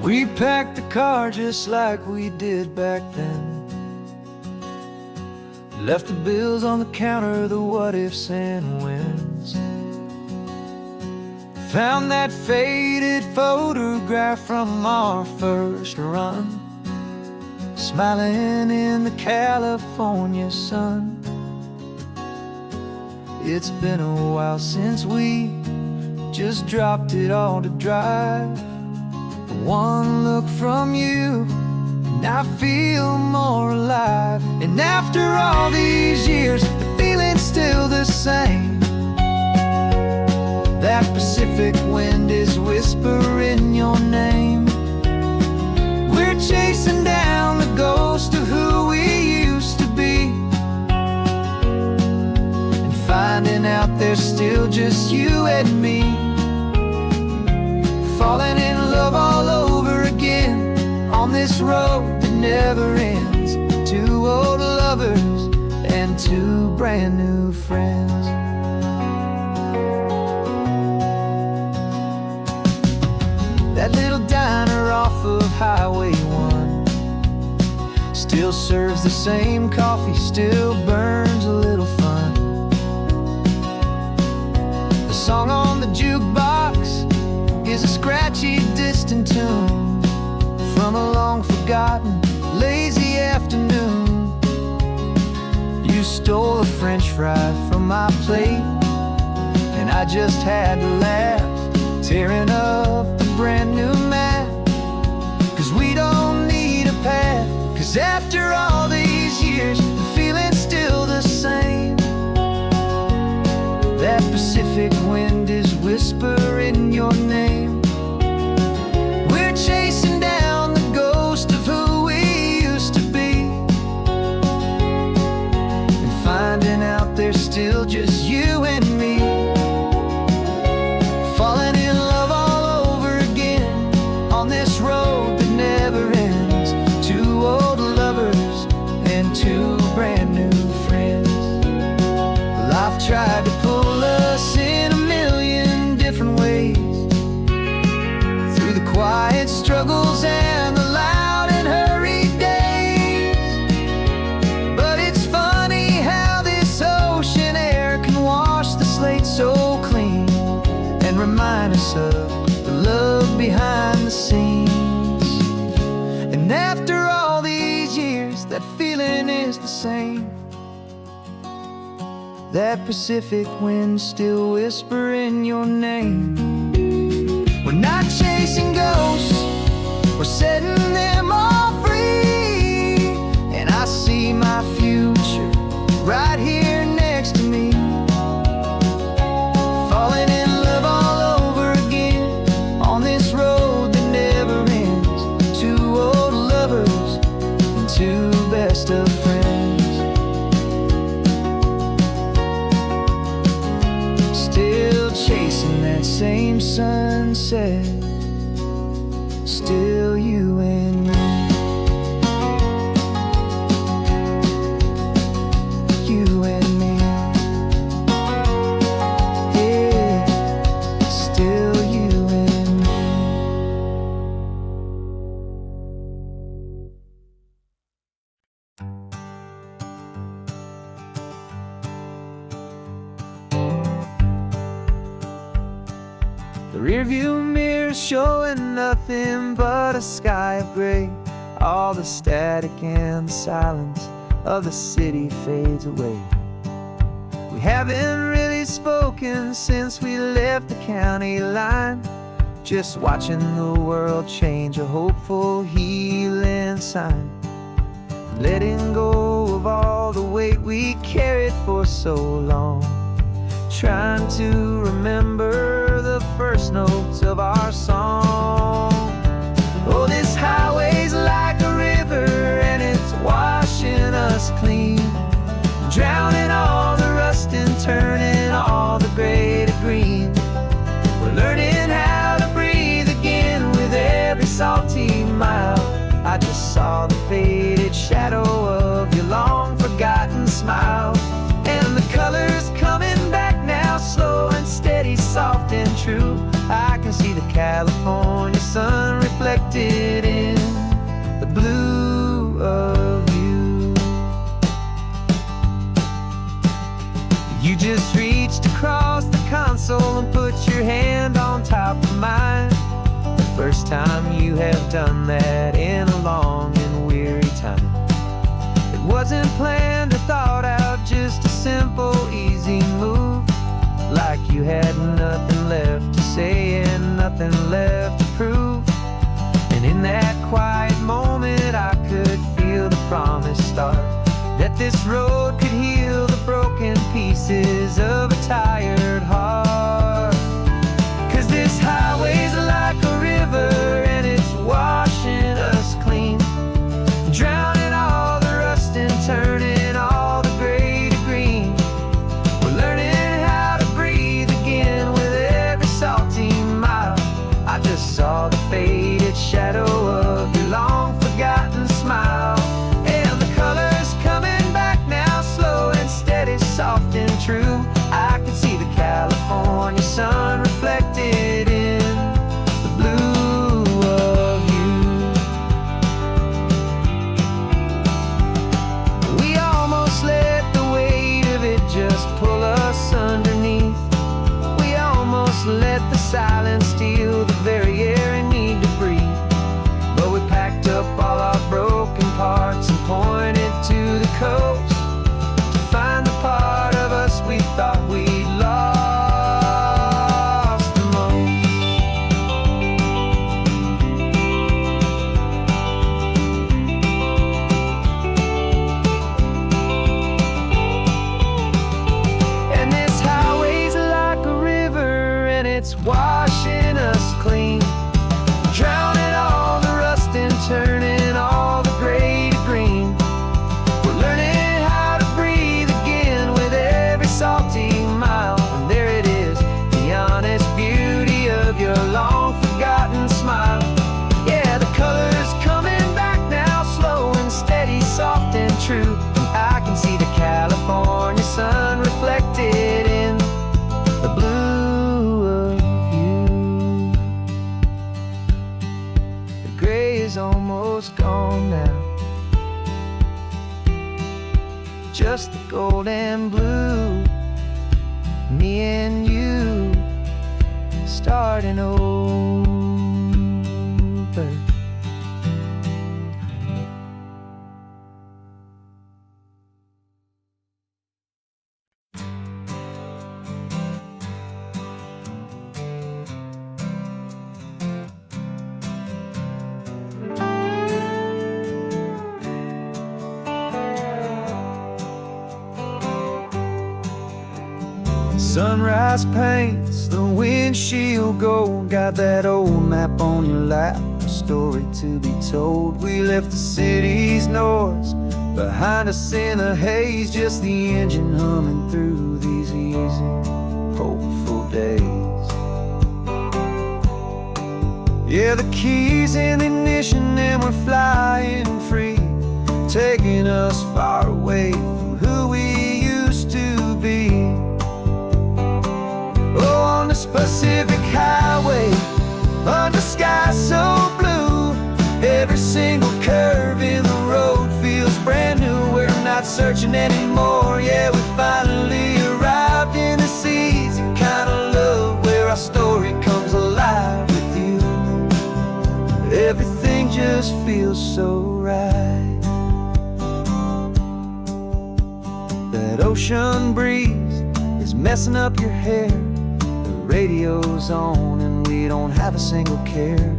We packed the car just like we did back then, left the bills on the counter, the what ifs and whens. Found that faded photograph from our first run, smiling in the California sun. It's been a while since we just dropped it all to drive. One look from you and I feel more alive. And after all these years, the feeling's still the same. That Pacific wind is whispering your name. We're chasing down the ghost of who we used to be, and finding out there's still just you and me. Falling in love all over again on this road that never ends. Two old lovers and two brand new friends. That little diner off of Highway 1 still serves the same coffee, still burns a little fun. The song on the jukebox is a scratchy, distant tune from a long-forgotten, lazy afternoon. You You stole a french fry from my plate, and I just had to laugh, tearing up the brand new map. Cause we don't need a path, cause after all these years, the feeling's still the same. That Pacific wind is whispering your name. We're chasing down the ghost of who we used to be, and finding out there's still just you and me. Falling in love all over again on this road that never ends. Two old lovers and two brand new friends. Life tried to pull us in a million different ways, through the quiet struggles and the loud and hurried days. But it's funny how this ocean air can wash the slate so clean, and remind us of the love behind the scenes. And after all these years, that feeling is the same. That Pacific wind still whispering your name. We're not chasing ghosts, we're setting them all free. And I see my future right here next to me. Falling in love all over again on this road that never ends. Two old lovers and two best of friends. Still chasing that same sunset, still you and me. You and me. Yeah, still you and me. The rearview mirror showing nothing but a sky of gray. All the static and the silence of the city fades away. We haven't really spoken since we left the county line, just watching the world change, a hopeful healing sign. Letting go of all the weight we carried for so long, trying to remember the first notes of our song. Oh, this highway's like a river and it's washing us clean, drowning all the rust and turning all the gray to green. We're learning how to breathe again with every salty mile. I just saw the faded shadow of your long forgotten smile, and the colors coming back now, slow and steady, soft and true. I can see the California sun reflected in the blue of you. You just reached across the console and put your hand on top of mine. The first time you have done that in a long and weary time. It wasn't planned or thought out, just a simple, easy move. Like you had nothing left to say and nothing left to prove. And in that quiet moment I could feel the promise start, that this road could heal the broken pieces of a tired heart. Cause this highway's like a river and it's washing us clean, drowning all the rust and turning all the gray to green. We're learning how to breathe again with every salty mile. I just saw the faded shadow of your long forgotten smile, and the colors coming back now, slow and steady, soft and true. I can see the California sun reflected in the blue of you. We almost let the weight of it just pull us underneath. We almost let the silence steal the very air I need to breathe. But we packed up all our broken parts and pointed to the coast to thought we'd lost the most. And this highway's like a river, and it's washing us clean, drowning all the rust and turning all the gray to green. We're learning how to breathe again with every salty mile. And there it is, the honest beauty of your long forgotten smile. Yeah, the color's coming back now, slow and steady, soft and true. And I can see the California sun reflected in the blue of you. The gray is almost gone now, just the gold and blue. Me and you starting over. Sunrise paints the windshield gold. Got that old map on your lap, a story to be told. We left the city's noise behind us in the haze, just the engine humming through these easy, hopeful days. Yeah, the keys in the ignition and we're flying free, taking us far away from who we used to be. Oh, on this Pacific highway, under sky so blue, every single curve in the road feels brand new. We're not searching anymore, yeah, we finally arrived in this easy kind of love where our story comes alive with you. Everything just feels so right. That ocean breeze is messing up your hair, radio's on and we don't have a single care.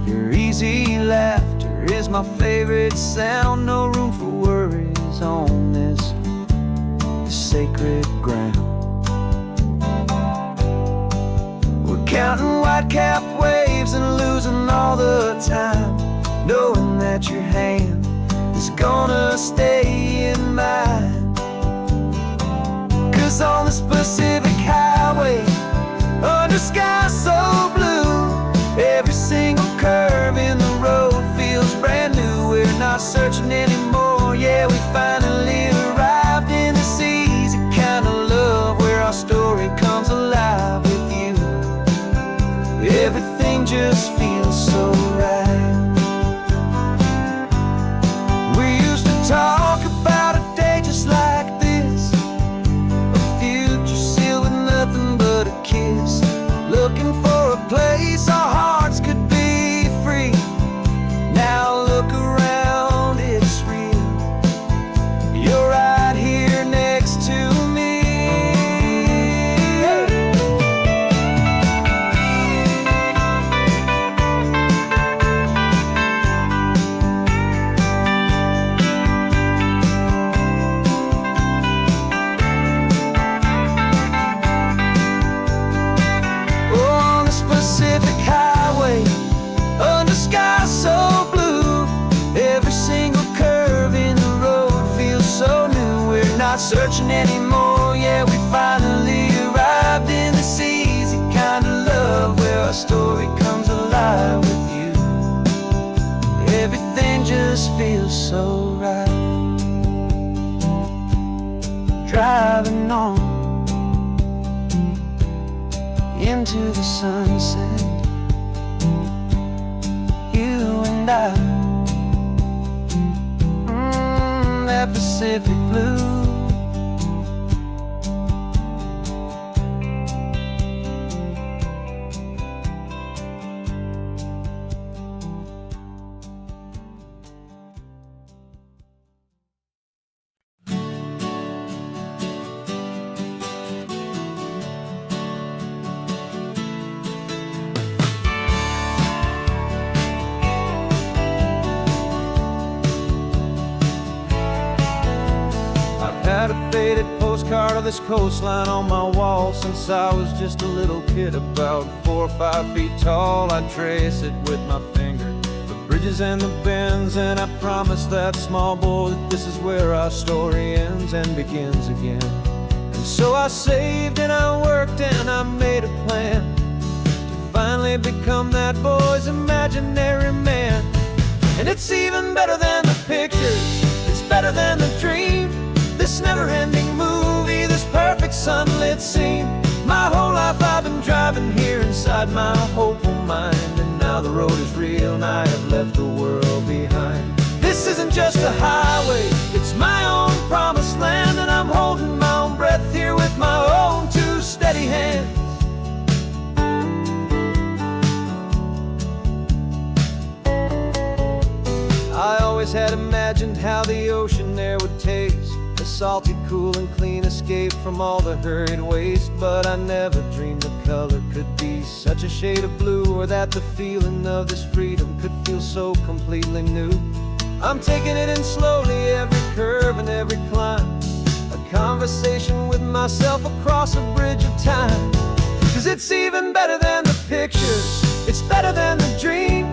Your easy laughter is my favorite sound. No room for worries on this sacred ground. We're counting white-capped waves and losing all the time, knowing that your hand is gonna stay in mine. 'Cause on this Pacific highway, under sky so blue, every single curve in the road feels brand new. We're not searching anymore, yeah, we finally arrived in this easy kind of love where our story comes alive with you. Everything just feels so right. We used to talk about a day just like this, a future sealed with nothing but a kiss, looking for a place our hearts could be free. Now look around, it's real. You're right here next to me. Pacific highway, under sky so blue, every single curve in the road feels so new. We're not searching anymore, yeah, we finally arrived in this easy kind of love where our story comes alive with you. Everything just feels so right. Driving on into the sunset, you and I, that Pacific blue. of this coastline on my wall since I was just a little kid, about 4 or 5 feet tall. I'd trace it with my finger, the bridges and the bends, and I promised that small boy that this is where our story ends and begins again. And so I saved and I worked and I made a plan to finally become that boy's imaginary man. And it's even better than the pictures, it's better than the dream, this never-ending movie, this perfect sunlit scene. My whole life I've been driving here inside my hopeful mind, and now the road is real and I have left the world behind. This isn't just a highway, it's my own promised land, and I'm holding my own breath here with my own 2 steady hands. I always had imagined how the ocean there would taste, a salty, cool and clean escape from all the hurried waste. But I never dreamed the color could be such a shade of blue, or that the feeling of this freedom could feel so completely new. I'm taking it in slowly, every curve and every climb, a conversation with myself across a bridge of time. 'Cause it's even better than the pictures, it's better than the dream,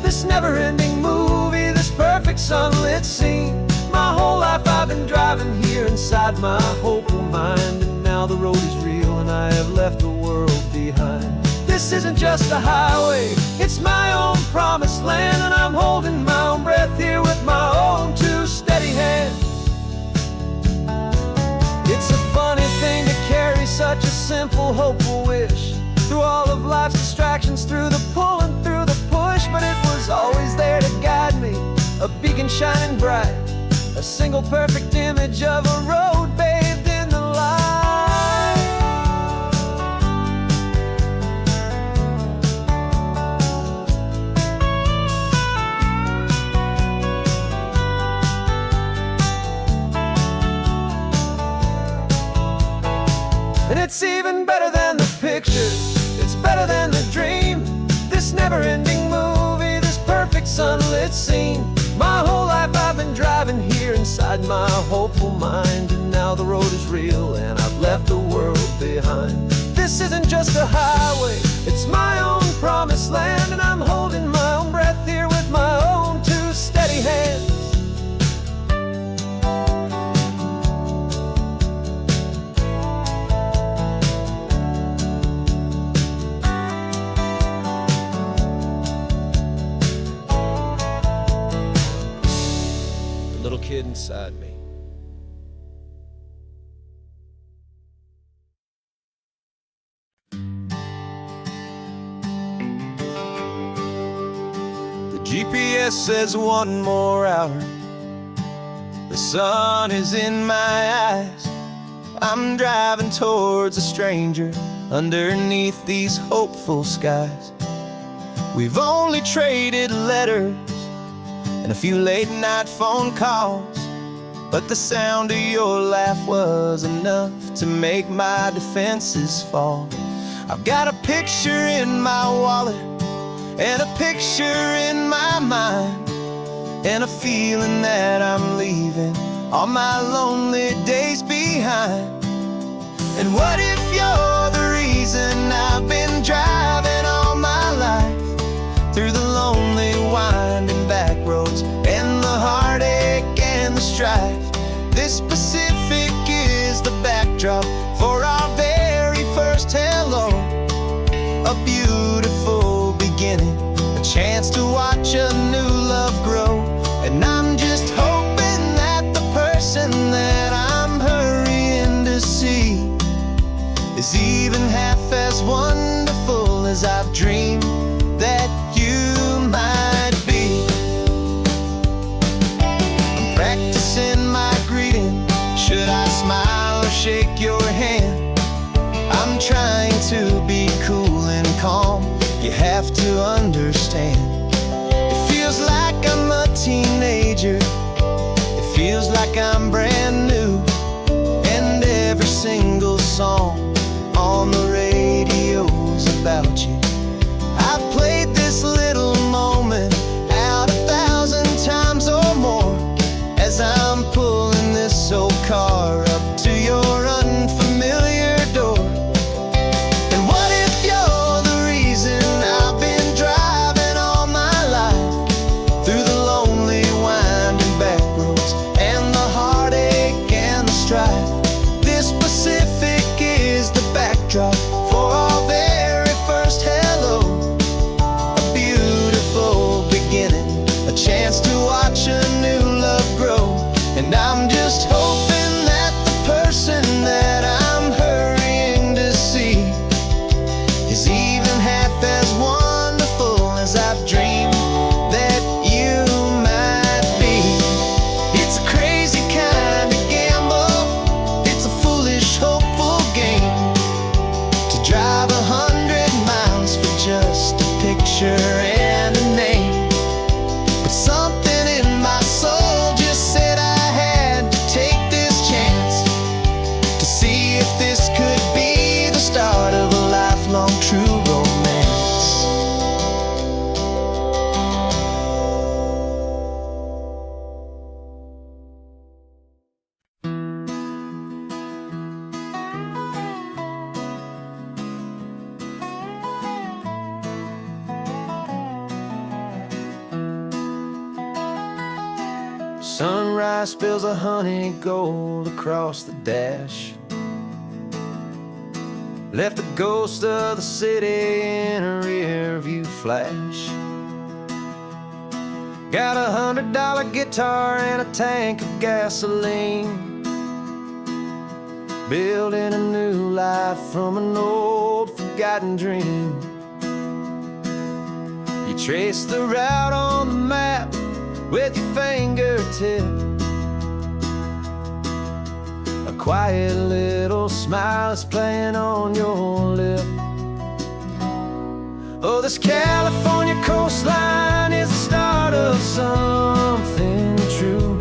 this never-ending movie, this perfect sunlit scene. My whole life I've been driving here inside my hopeful mind, and now the road is real and I have left the world behind. This isn't just a highway, it's my own promised land, and I'm holding my own breath here with my own 2 steady hands. It's a funny thing to carry such a simple, hopeful wish through all of life's distractions, through the pull and through the push, but it was always there to guide me, a beacon shining bright, a single perfect image of a road bathed in the light. And it's even better than the pictures, it's better than the dream, this never-ending movie, this perfect sunlit scene. My whole life I've been driving here inside my hopeful mind, and now the road is real and I've left the world behind. This isn't just a highway, it's my own promised land, and I'm holding my own breath here with my own 2 steady hands. Little kid inside me. The GPS says 1 more hour, the sun is in my eyes. I'm driving towards a stranger underneath these hopeful skies. We've only traded letters and a few late-night phone calls, but the sound of your laugh was enough to make my defenses fall. I've got a picture in my wallet and a picture in my mind, and a feeling that I'm leaving all my lonely days behind. And what if you're the reason I've been driving all my life, through the lonely winding back roads and the heartache and the strife? This Pacific is the backdrop for our very first hello, a beautiful beginning, a chance to watch a new love grow. And I'm just hoping that the person that I'm hurrying to see is even half as wonderful as I've dreamed that you might be. I'm practicing my greeting, should I smile or shake your hand? I'm trying to be cool and calm, you have to understand. It feels like I'm a teenager, it feels like I'm brand new, and every single song on the radio's about you. I've played this little moment out 1,000 times or more, as I'm pulling this old car up to your unfamiliar raindrop for our very first hello. A beautiful beginning, a chance to watch a new love grow. And I'm just hoping that the person that I'm hurrying to see is even half as wonderful as I've dreamed that you might be. It's a crazy kind of gamble, it's a foolish, hopeful game, to drive 100 miles for just a picture and a name. But something in my soul just said I had to take this chance, to see if this could be the start of a lifelong true romance. Sunrise spills a honey gold across the dash, left the ghost of the city in a rear view flash. Got a $100 guitar and a tank of gasoline, building a new life from an old forgotten dream. You trace the route on the map with your fingertip, a quiet little smile is playing on your lip. Oh, this California coastline is the start of something true.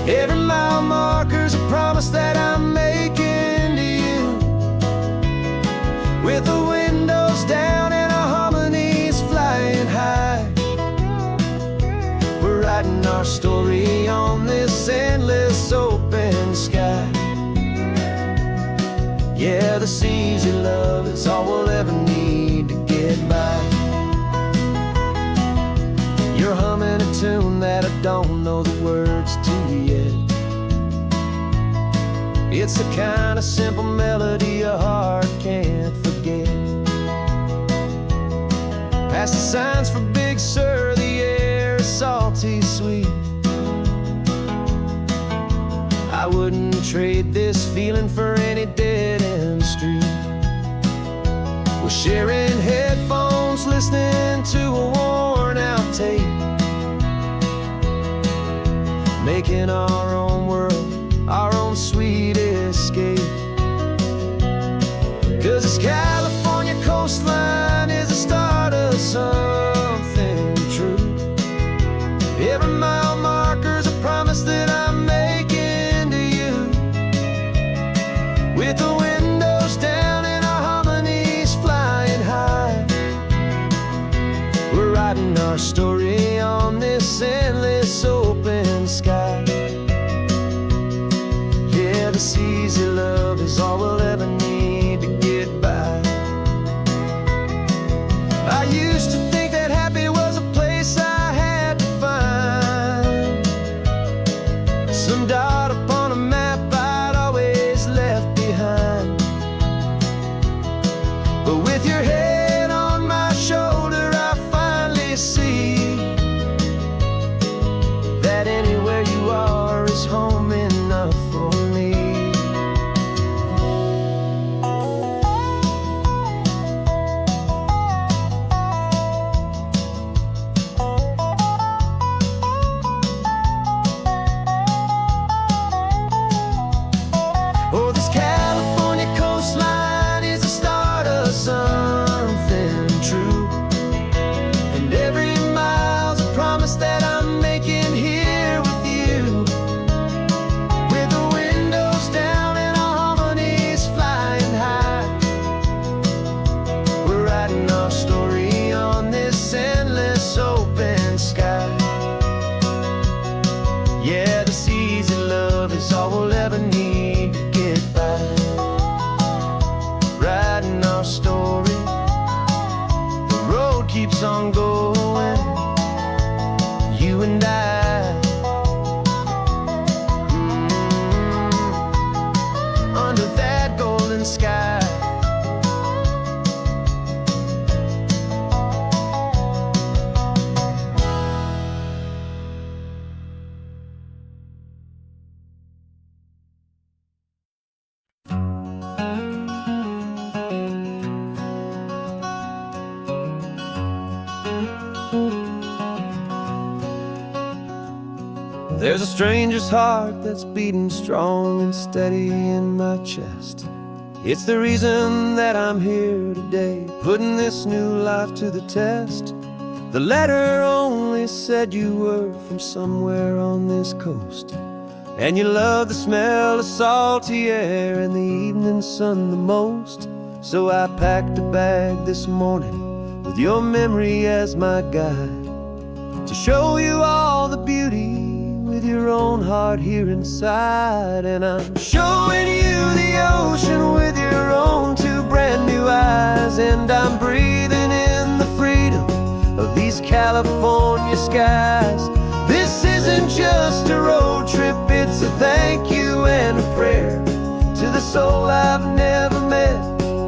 Every mile marker's a promise that I'm making to you, with the windows down and our harmonies flying high. We're writing our story on this endless open sky. Yeah, this easy love is all we'll ever need to get by. You're humming a tune that I don't know the words to yet. It's the kind of simple melody a heart can't forget. Past the signs for Big Sur, the air is salty sweet. I wouldn't trade this feeling for any dead-end street. We're sharing headphones, listening to a worn-out tape, making our own world, our own sweet escape. 'Cause this California coastline is the start of something true. Every mile marker's a promise that I'm making to you, with the windows down and our harmonies flying high. We're writing our story on this endless open sky. Yeah, this easy love is all we'll ever need to get by. I used to think that happy was a place I had to find, some dot upon a map I'd always left behind. But with your head on my shoulder, I finally see that any There's a stranger's heart that's beating strong and steady in my chest. It's the reason that I'm here today, putting this new life to the test. The letter only said you were from somewhere on this coast, and you love the smell of salty air and the evening sun the most. So I packed a bag this morning with your memory as my guide, to show you all the beauty with your own heart here inside. And I'm showing you the ocean with your own two brand new eyes, and I'm breathing in the freedom of these California skies. This isn't just a road trip, it's a thank you and a prayer to the soul I've never met,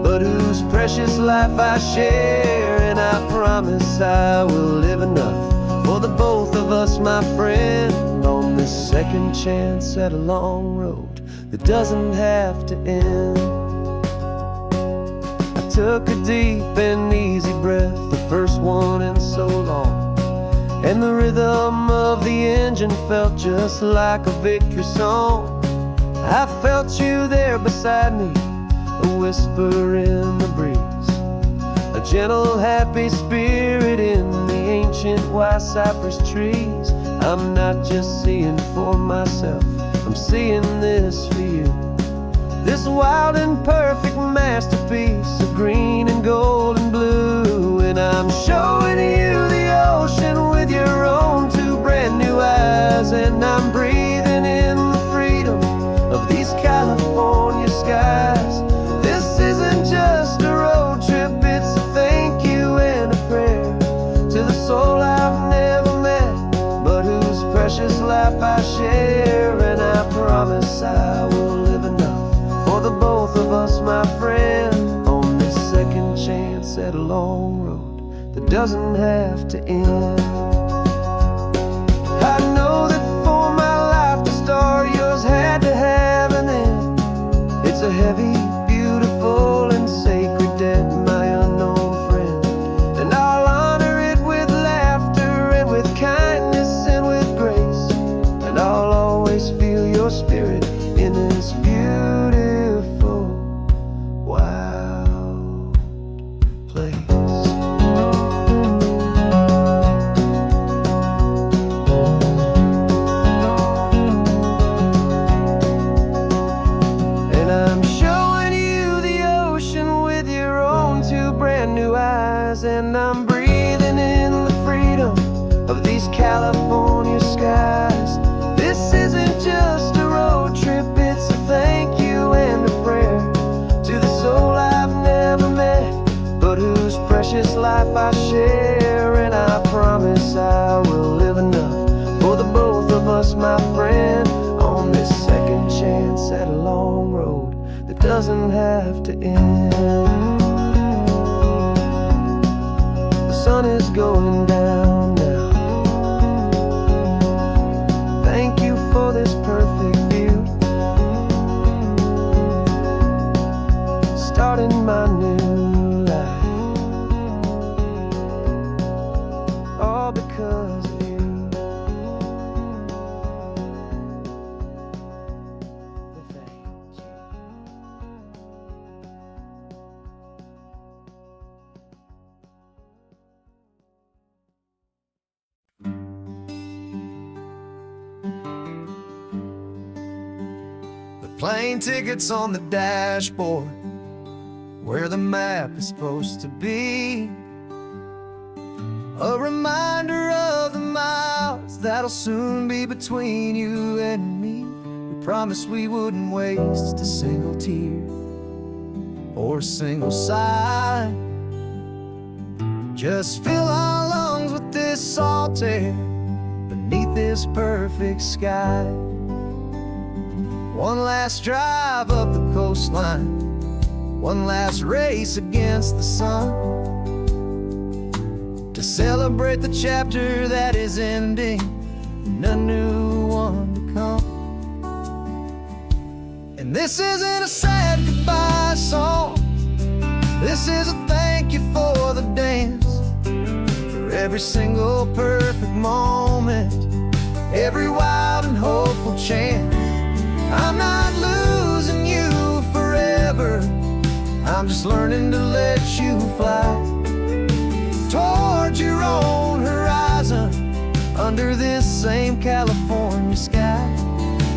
but whose precious life I share. And I promise I will live enough for the both of us, my friend, on this second chance at a long road that doesn't have to end. I took a deep and easy breath, the first one in so long, and the rhythm of the engine felt just like a victory song. I felt you there beside me, a whisper in the breeze, a gentle happy spirit in the ancient white cypress trees. I'm not just seeing for myself, I'm seeing this for you, this wild and perfect masterpiece of green and gold and blue. And I'm showing you the ocean with your own two brand new eyes, and I'm breathing in the freedom of these California skies. This isn't just a road trip, it's a thank you and a prayer to the soul I've never met, but whose precious life I share. And I promise I will live enough for the both of us, my friend, on this second chance at a long road that doesn't have to end. I know that for my life to start, yours had to have an end. It's a heavy, beautiful, and sacred debt, my unknown friend, and I'll honor it with laughter and with kindness and with grace, and I'll always feel your spirit in this beautiful, wild place. And I'm showing you the ocean with your own two brand new eyes, and I'm breathing in the freedom of these California skies. This isn't just a road trip, it's a thank you and a prayer to the soul I've never met, but whose precious life I share. And I promise I will live enough for the both of us, my friend, on this second chance at a long road that doesn't have to end. The sun is going down now. Thank you for this perfect view, starting my new life, all because of you. Thank you. Plane tickets on the dashboard, where the map is supposed to be, a reminder of the miles that'll soon be between you and me. We promised we wouldn't waste a single tear or a single sigh, just fill our lungs with this salt air beneath this perfect sky. One last drive up the coastline, one last race against the sun, to celebrate the chapter that is ending and a new one to come. And this isn't a sad goodbye song, this is a thank you for the dance, for every single perfect moment, every wild and I'm just learning to let you fly towards your own horizon, under this same California sky.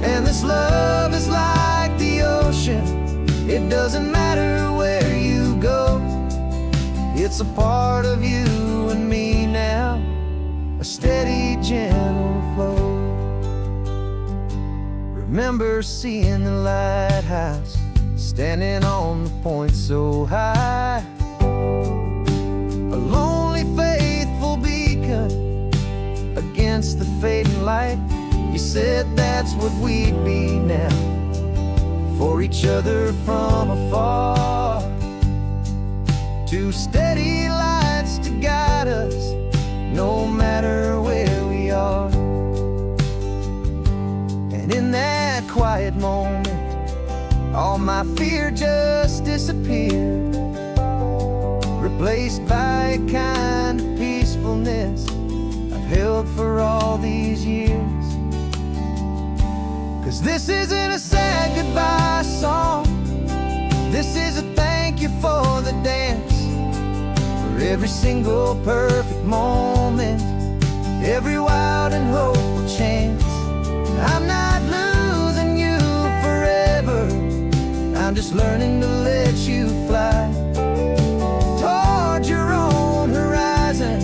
And this love is like the ocean, it doesn't matter where you go. It's a part of you and me now, a steady, gentle flow. Remember seeing the lighthouse, standing on the point so high, a lonely, faithful beacon against the fading light. You said that's what we'd be now, for each other from afar. Two steady lights to guide us, no matter where we are. And in that quiet moment, all my fear just disappeared, replaced by a kind of peacefulness I've held for all these years. 'Cause this isn't a sad goodbye song, this is a thank you for the dance, for every single perfect moment, every wild and hopeful chance. I'm not losing you forever, I'm just learning to let you fly towards your own horizon,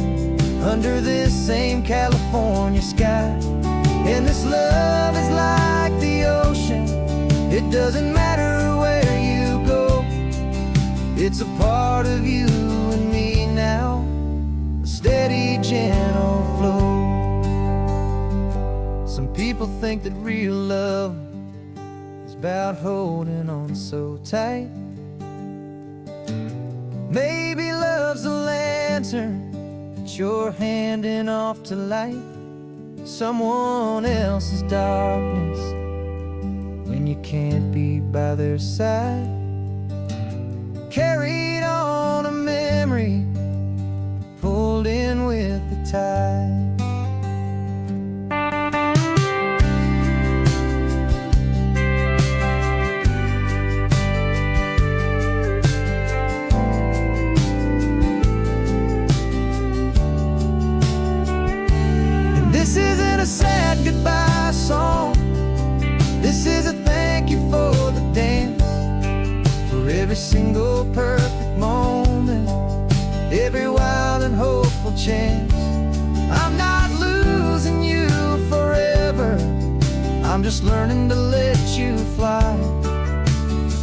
under this same California sky. And this love is like the ocean, it doesn't matter where you go. It's a part of you and me now, a steady, gentle flow. Some people think that real love is about holding on so tight. Maybe love's a lantern that you're handing off to light someone else's darkness when you can't be by their side. Carried on a memory, pulled in with the tide. This isn't a sad goodbye song, this is a thank you for the dance, for every single perfect moment, every wild and hopeful chance. I'm not losing you forever, I'm just learning to let you fly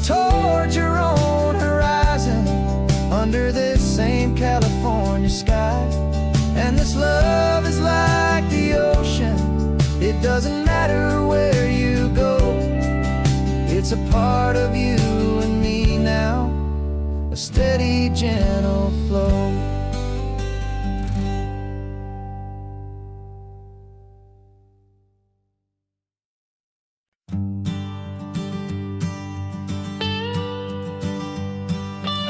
towards your own horizon, under this same California sky. And this love is like the ocean, it doesn't matter where you go. It's a part of you and me now, a steady, gentle flow.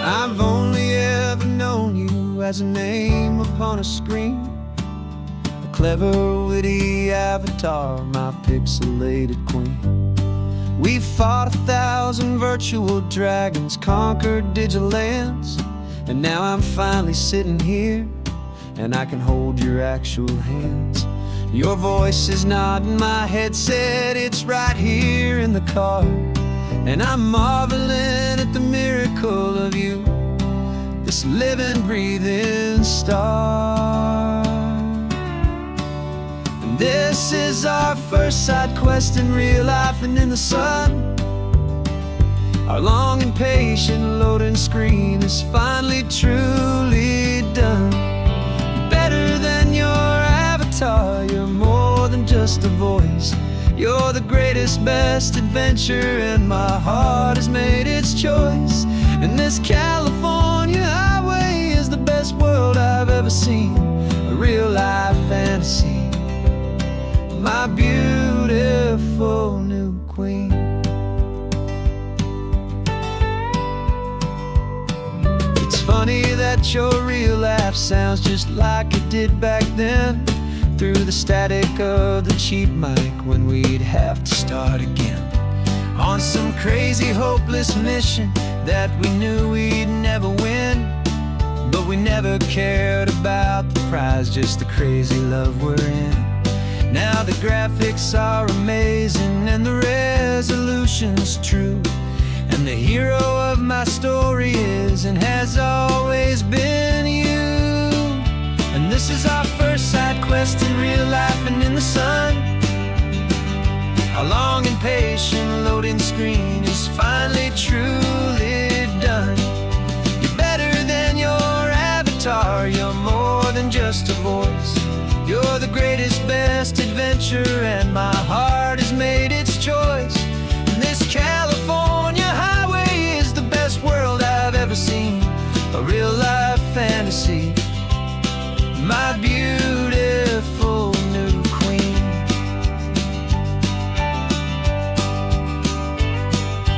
I've only ever known you as a name upon a screen, a clever, witty avatar, my pixelated queen. We've fought 1,000 virtual dragons, conquered digital lands, and now I'm finally sitting here, and I can hold your actual hands. Your voice is not in my headset, it's right here in the car, and I'm marveling at the miracle of you, this living, breathing star. And this is our first side quest in real life and in the sun. Our long and patient loading screen is finally truly done. Better than your avatar, you're more than just a voice. You're the greatest, best adventure, and my heart has made its choice. And this California highway is the best world I've ever seen, a real life fantasy, my beautiful new queen. It's funny that your real life sounds just like it did back then, through the static of the cheap mic when we'd have to start again. On some crazy, hopeless mission, that we knew we'd never win, but we never cared about the prize, just the crazy love we're in. Now the graphics are amazing and the resolution's true, and the hero of my story is and has always been you. And this is our first side quest in real life and in the sun. Our long and patient loading screen is finally truly done. You're better than your avatar, you're more than just a voice. You're the greatest, best adventure, and my heart has made its choice. And this California highway is the best world I've ever seen, a real life fantasy, my beautiful new queen.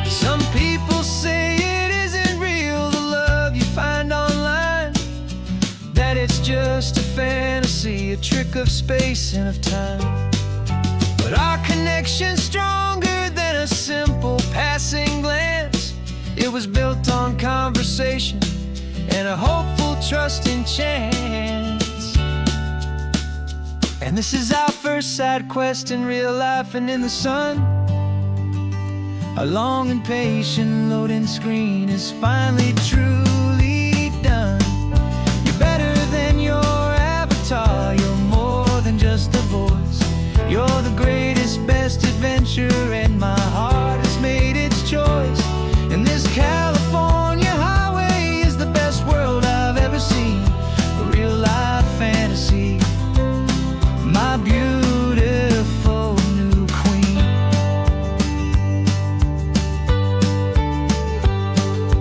Some people say it isn't real, the love you find online, that it's just a fantasy, a trick of space and of time. But our connection's stronger than a simple passing glance. It was built on conversation and a hopeful, trusting chance. And this is our first side quest in real life and in the sun. Our long and patient loading screen is finally truly done. You're better than your avatar, you're more than just a voice. You're the greatest, best adventure, and my heart has made its choice. And this California highway is the best world I've ever seen, a real life fantasy, my beautiful new queen.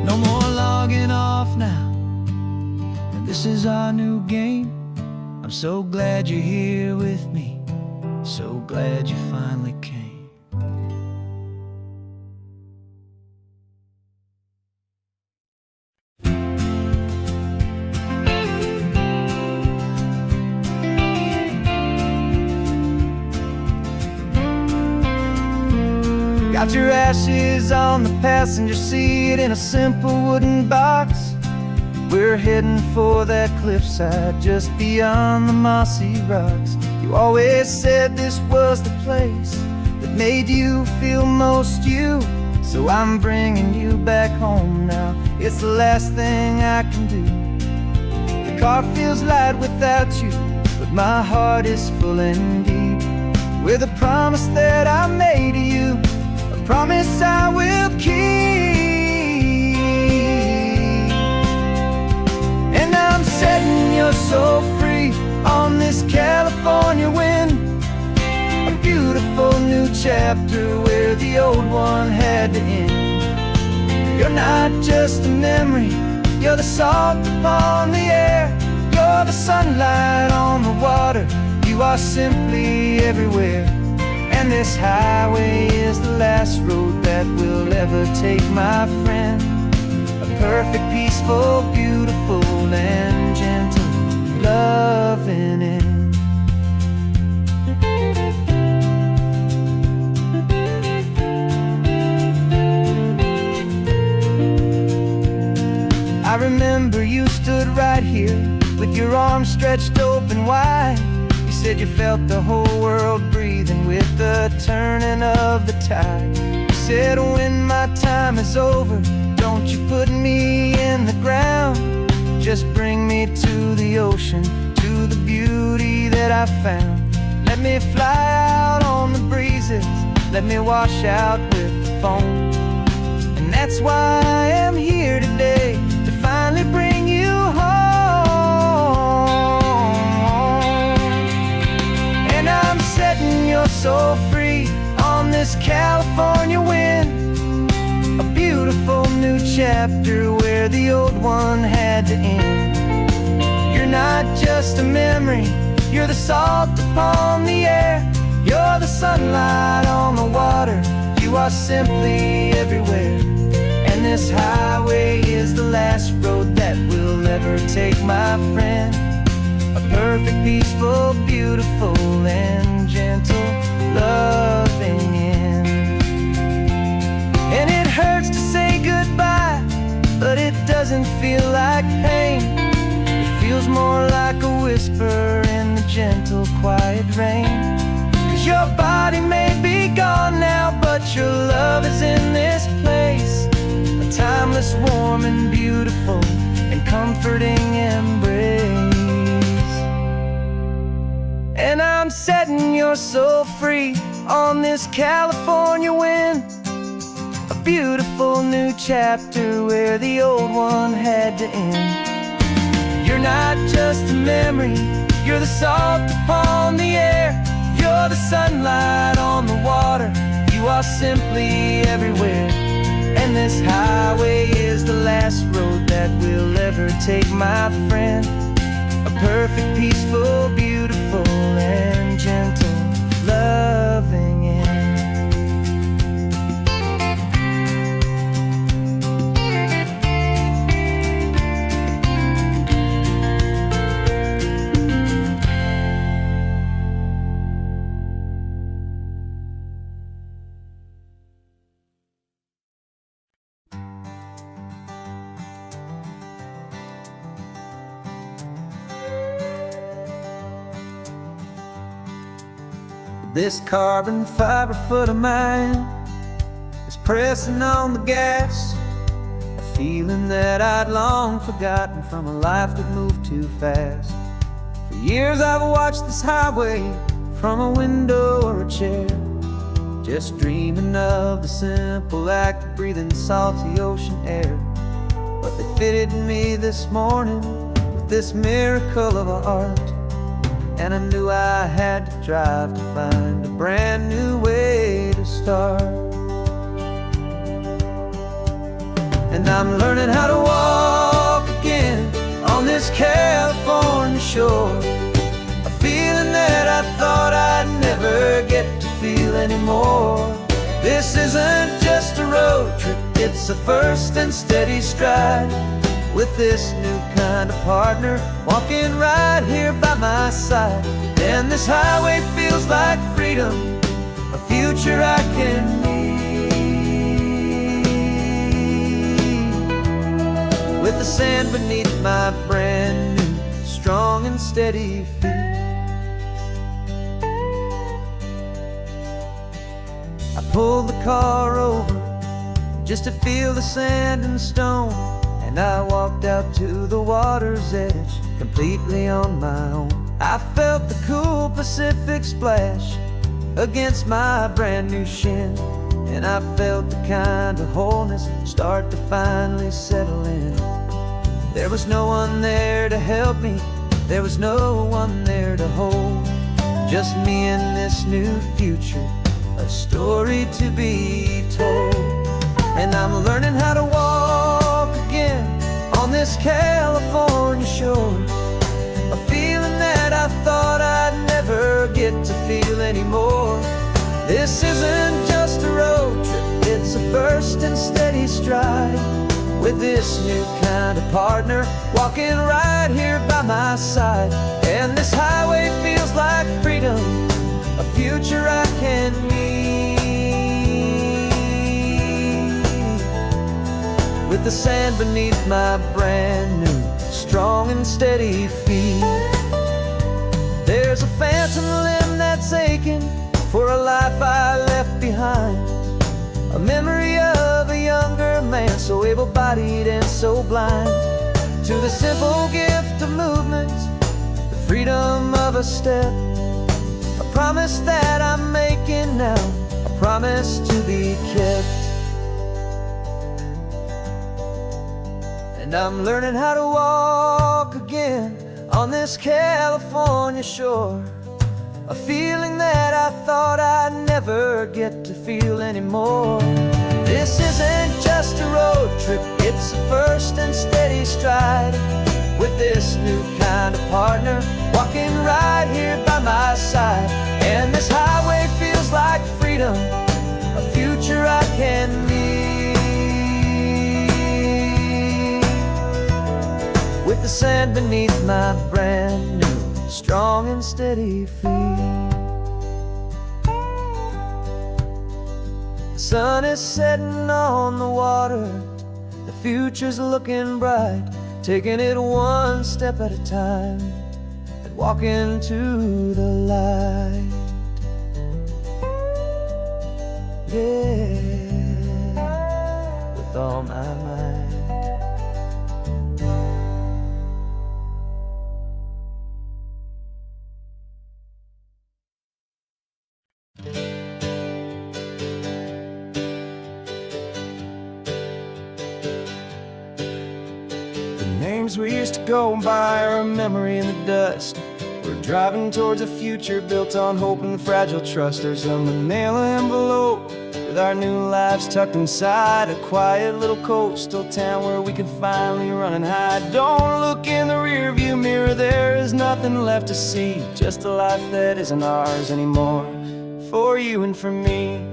No more logging off now, and this is our new game. I'm so glad you're here with me, so glad you finally came. Got your ashes on the passenger seat in a simple wooden box. We're heading for that cliffside just beyond the mossy rocks. You always said this was the place that made you feel most you, so I'm bringing you back home now. It's the last thing I can do. The car feels light without you, but my heart is full and deep with a promise that I made to you, a promise I will keep. And I'm setting your soul free on this California wind, a beautiful new chapter where the old one had to end. You're not just a memory, you're the salt upon the air, you're the sunlight on the water, you are simply everywhere. And this highway is the last road that we'll ever take, my friend. A perfect, peaceful, beautiful, and gentle loving end. I remember you stood right here with your arms stretched open wide. You said you felt the whole world breathing with the turning of the tide. You said when my time is over, don't you put me in the ground, just bring me to the ocean, to the beauty that I found. Let me fly out on the breezes, let me wash out with the foam. And that's why I am here today, to finally bring you home. And I'm setting your soul free on this California wind, a beautiful new chapter where the old one had to end. You're not just a memory, you're the salt upon the air, you're the sunlight on the water, you are simply everywhere. And this highway is the last road that we'll ever take, my friend. A perfect, peaceful, beautiful, and gentle loving end. And it hurts to say goodbye, doesn't feel like pain. It feels more like a whisper in the gentle, quiet rain. 'Cause your body may be gone now, but your love is in this place. A timeless, warm and beautiful and comforting embrace. And I'm setting your soul free on this California wind. A beautiful new chapter where the old one had to end. You're not just a memory, you're the salt upon the air. You're the sunlight on the water, you are simply everywhere. And this highway is the last road that we'll ever take, my friend. A perfect, peaceful, beautiful and gentle, loving end. This carbon fiber foot of mine is pressing on the gas, a feeling that I'd long forgotten from a life that moved too fast. For years I've watched this highway from a window or a chair, just dreaming of the simple act of breathing salty ocean air. But they fitted me this morning with this miracle of art, and I knew I had to drive to find a brand new way to start. And I'm learning how to walk again on this California shore, a feeling that I thought I'd never get to feel anymore. This isn't just a road trip, it's a first and steady stride, with this new kind of partner walking right here by my side. And this highway feels like freedom, a future I can need, with the sand beneath my brand new, strong and steady feet. I pulled the car over just to feel the sand and stone, and I walked out to the water's edge, completely on my own. I felt the cool Pacific splash against my brand new shin, and I felt the kind of wholeness start to finally settle in. There was no one there to help me, there was no one there to hold, just me and this new future, a story to be told. And I'm learning how to walk again on this California shore, a feeling that I thought I'd never get to feel anymore. This isn't just a road trip, it's a first and steady stride, with this new kind of partner walking right here by my side. And this highway feels like freedom, a future I can need, with the sand beneath my brand new, strong and steady feet. There's a phantom limb that's aching for a life I left behind, a memory of a younger man, so able-bodied and so blind, to the simple gift of movement, the freedom of a step, a promise that I'm making now, a promise to be kept. And I'm learning how to walk again on this California shore, a feeling that I thought I'd never get to feel anymore. This isn't just a road trip, it's a first and steady stride, with this new kind of partner walking right here by my side. And this highway feels like freedom, a future I can need, with the sand beneath my brand new, strong and steady feet. The sun is setting on the water, the future's looking bright, taking it one step at a time and walk into the light. Yeah, with all my might. Names we used to go by are a memory in the dust. We're driving towards a future built on hope and fragile trust. There's a manila envelope with our new lives tucked inside, a quiet little coastal town where we can finally run and hide. Don't look in the rearview mirror, there is nothing left to see, just a life that isn't ours anymore, for you and for me.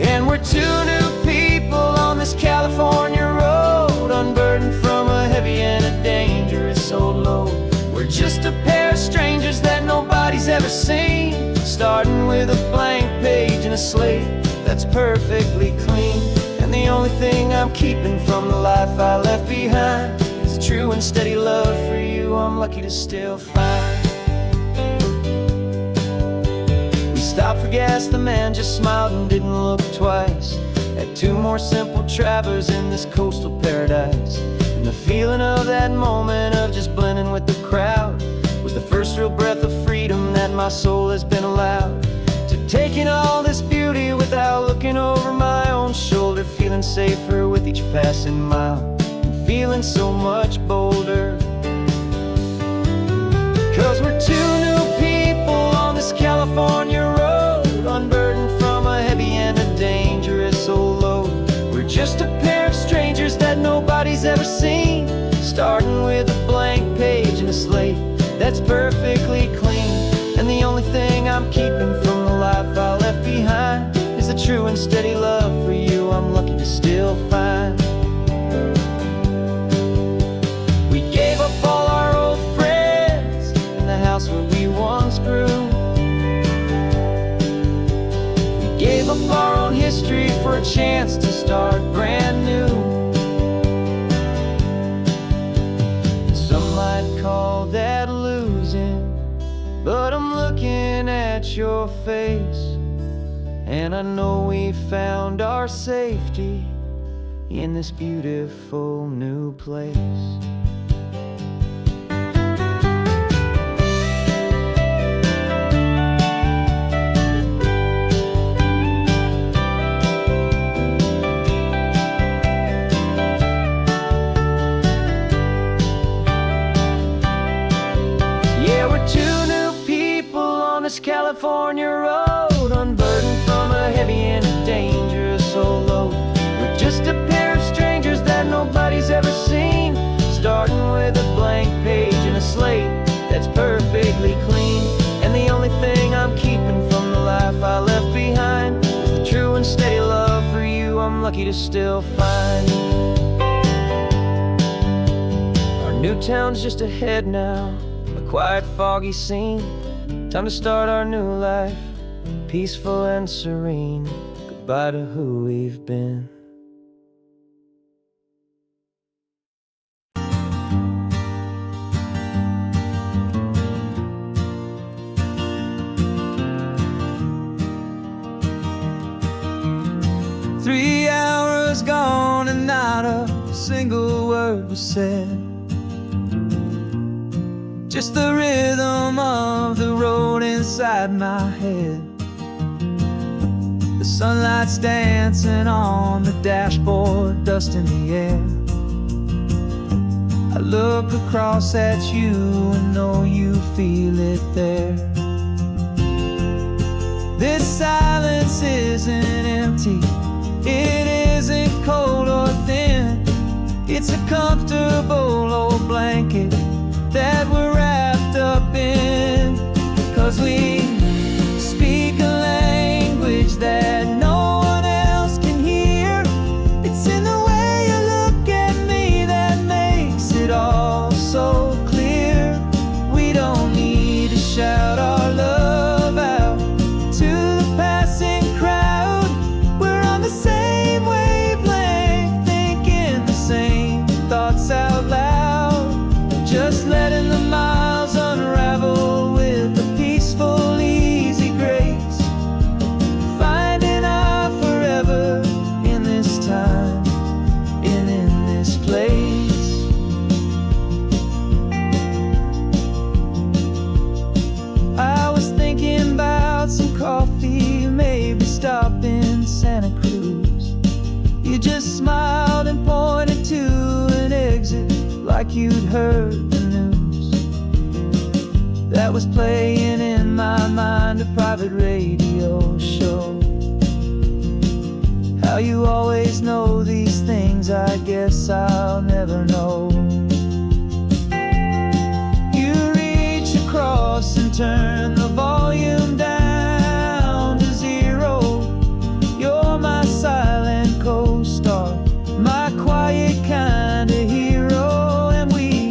And we're two new people on this California road, unburdened from a heavy and a dangerous old load. We're just a pair of strangers that nobody's ever seen, starting with a blank page and a slate that's perfectly clean. And the only thing I'm keeping from the life I left behind is a true and steady love for you I'm lucky to still find. We stopped for gas, the man just smiled and didn't look twice. Had two more simple travelers in this coastal paradise. And the feeling of that moment of just blending with the crowd was the first real breath of freedom that my soul has been allowed to take in all this beauty without looking over my own shoulder, feeling safer with each passing mile and feeling so much bolder. Cause we're two new people on this California road, unburdened from a heavy and a dangerous old load. We're just a pair of strangers that nobody's ever seen, starting with a blank page and a slate that's perfectly clean. And the only thing I'm keeping from the life I left behind is a true and steady love for you I'm lucky to still find. We gave up all our old friends in the house where we once grew. We gave up our own history for a chance to start brand new. Some might call that losing, but I'm looking at your face, and I know we found our safety in this beautiful new place. 2 new people on this California road, unburdened from a heavy and a dangerous old load. We're just a pair of strangers that nobody's ever seen, starting with a blank page and a slate that's perfectly clean. And the only thing I'm keeping from the life I left behind is the true and steady love for you I'm lucky to still find. Our new town's just ahead now, quiet, foggy scene. Time to start our new life, peaceful and serene. Goodbye to who we've been. Three hours gone and not a single word was said. Just the rhythm of the road inside my head. The sunlight's dancing on the dashboard, dust in the air. I look across at you and know you feel it there. This silence isn't empty, it isn't cold or thin. It's a comfortable old blanket that we're wrapped up in, 'cause we speak a language that no one else can hear. It's in the way you look at me that makes it all so clear. We don't need to shout our love out to the passing crowd. We're on the same wave like you'd heard the news that was playing in my mind, a private radio show. How you always know these things, I guess I'll never know. You reach across and turn the volume down to zero. You're my silent co-star, my quiet kind of hero. And we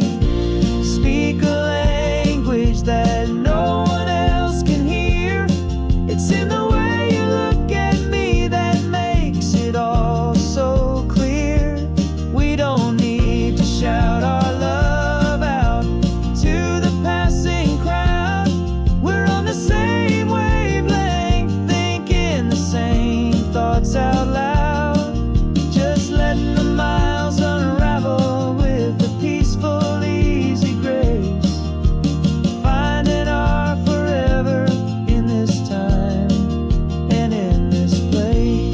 speak a language that no one else can hear. It's in the way you look at me that makes it all so clear. We don't need to shout our love out to the passing crowd. We're on the same wavelength, thinking the same thoughts out loud. Just letting the miles unravel with a peaceful, easy grace. Finding our forever in this time and in this place.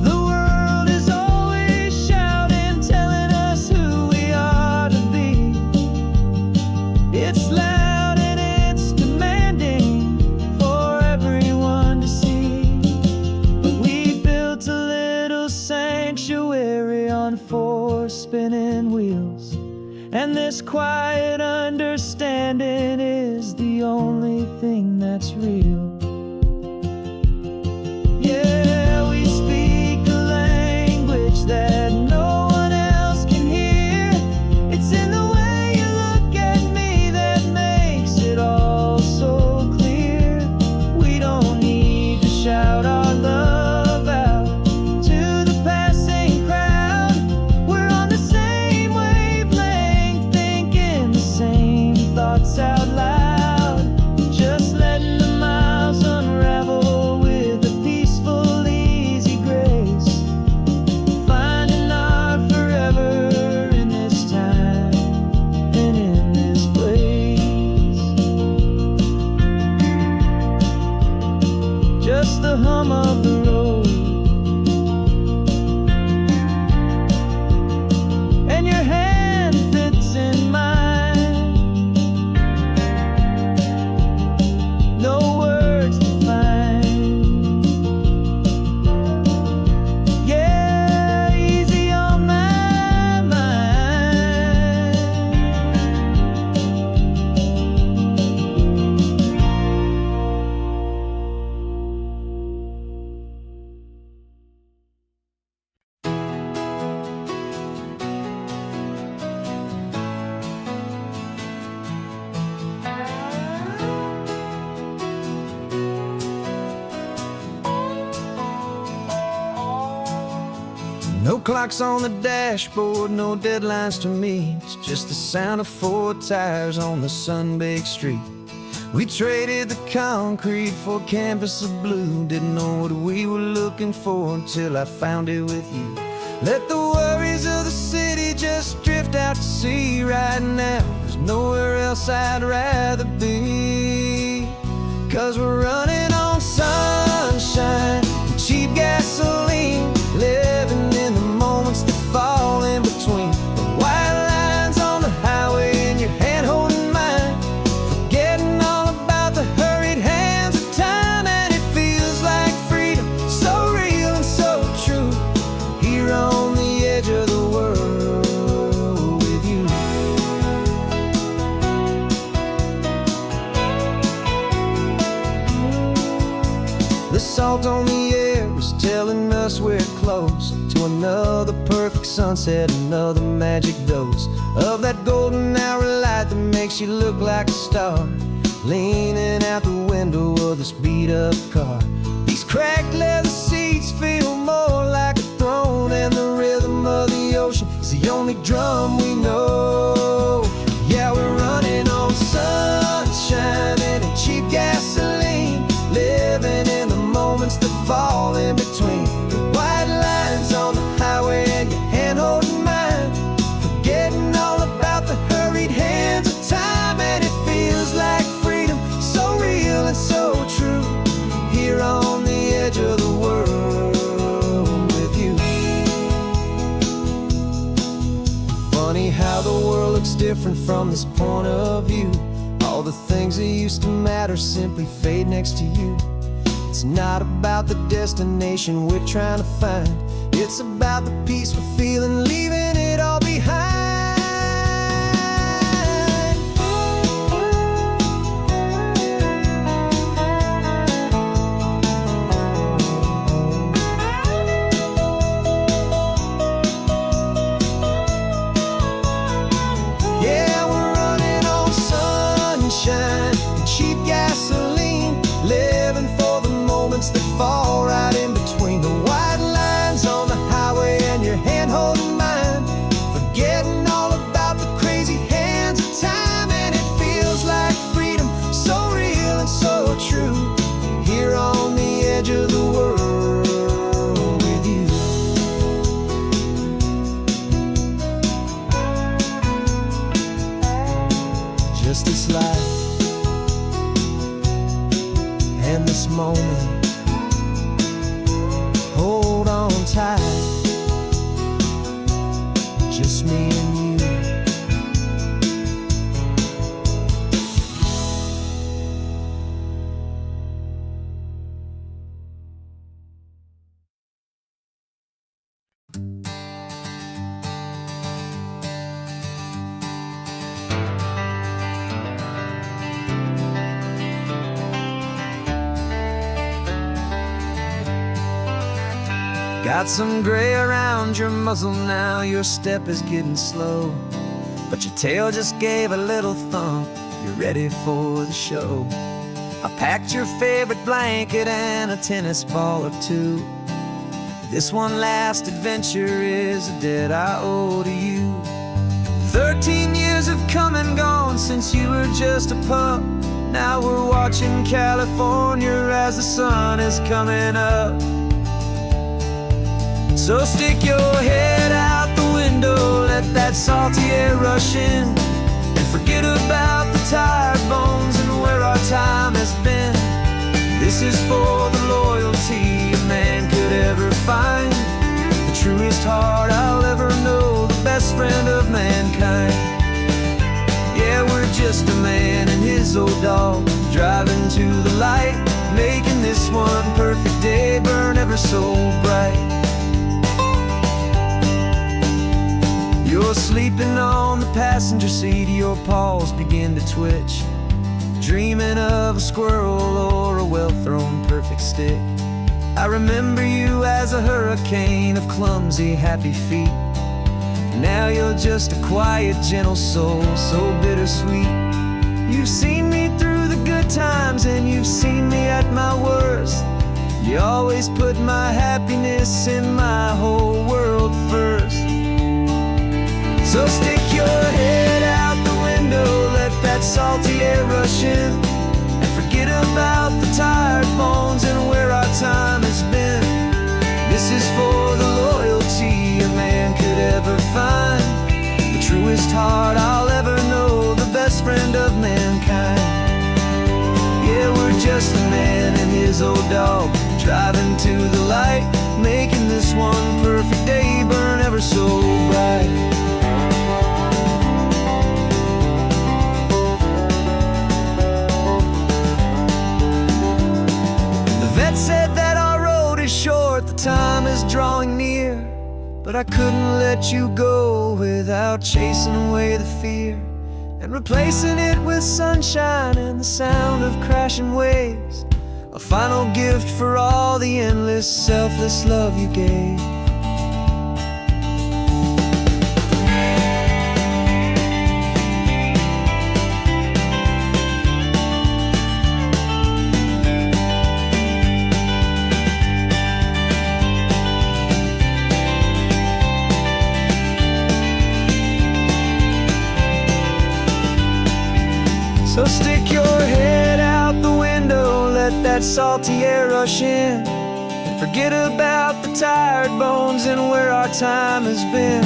The world is always shouting, telling us who we are to be. It's loud and it's demanding for everyone to see. But we built a little sanctuary on four spinning wheels, and this quiet understanding is the only thing that's real. Yeah, we speak a language that no one else can hear. It's in the way you look at me that makes it all so clear. We don't need to shout our love out to the passing crowd. We're on the same wavelength, thinking the same thoughts out loud. Just letting the miles unravel with a peaceful, easy grace. Finding our forever in this time and in this place. Just the hum of the road and your hand fits in mine. No words to find. Yeah, easy on my mind. No clocks on the dashboard, no deadlines to meet. It's just the sound of four tires on the sun-baked street. We traded the concrete for a canvas of blue. Didn't know what we were looking for until I found it with you. Let the worries of the city just drift out to sea right now. There's nowhere else I'd rather be. 'Cause we're running on sunshine and cheap gasoline, living in the moments that fall in between. The white lines on the highway and your hand holding mine, forgetting all about the hurried hands of time. And it feels like freedom, so real and so true, here on the edge of the world with you. The salt on the air is telling us we're close to another perfect sunset, another magic dose of that golden hour light that makes you look like a star, leaning out the window of this beat-up car. These cracked leather seats feel more like a throne, and the rhythm of the ocean is the only drum we know. Yeah, we're running on sunshine and a cheap gasoline, living in the moments that fall in between. The white lines on the highway and your hand holding mine, forgetting all about the hurried hands of time. And it feels like freedom, so real and so true, here on the edge of the world with you. Funny how looks different from this point of view. All the things that used to matter simply fade next to you. It's not about the destination we're trying to find. It's about the peace we're feeling, leaving it all behind. Yeah, we're running on sunshine and cheap gasoline, living for the moments that fall right in between the white lines on the highway and your hand holding mine, forgetting all about the crazy hands of time. And it feels like freedom, so real and so true, here on the edge of the world with you. Just this life and this moment, hold on tight, just me and you. Got some gray around your muzzle now, your step is getting slow, but your tail just gave a little thump, you're ready for the show. I packed your favorite blanket and a tennis ball or two. This one last adventure is a debt I owe to you. 13 years have come and gone since you were just a pup. Now we're watching California as the sun is coming up. So stick your head out the window, let that salty air rush in, and forget about the tired bones and where our time has been. This is for the loyalty a man could ever find, the truest heart I'll ever know, the best friend of mankind. Yeah, we're just a man and his old dog, driving to the light, making this one perfect day burn ever so bright. You're sleeping on the passenger seat, your paws begin to twitch, dreaming of a squirrel or a well-thrown perfect stick. I remember you as a hurricane of clumsy, happy feet. Now you're just a quiet, gentle soul, so bittersweet. You've seen me through the good times and you've seen me at my worst. You always put my happiness in my whole world first. So stick your head out the window, let that salty air rush in, and forget about the tired bones and where our time has been. This is for the loyalty a man could ever find, the truest heart I'll ever know, the best friend of mankind. Yeah, we're just a man and his old dog, driving to the light, making this one perfect day burn ever so bright. Said that our road is short, the time is drawing near, but I couldn't let you go without chasing away the fear and replacing it with sunshine and the sound of crashing waves, a final gift for all the endless, selfless love you gave. So stick your head out the window, let that salty air rush in, and forget about the tired bones and where our time has been.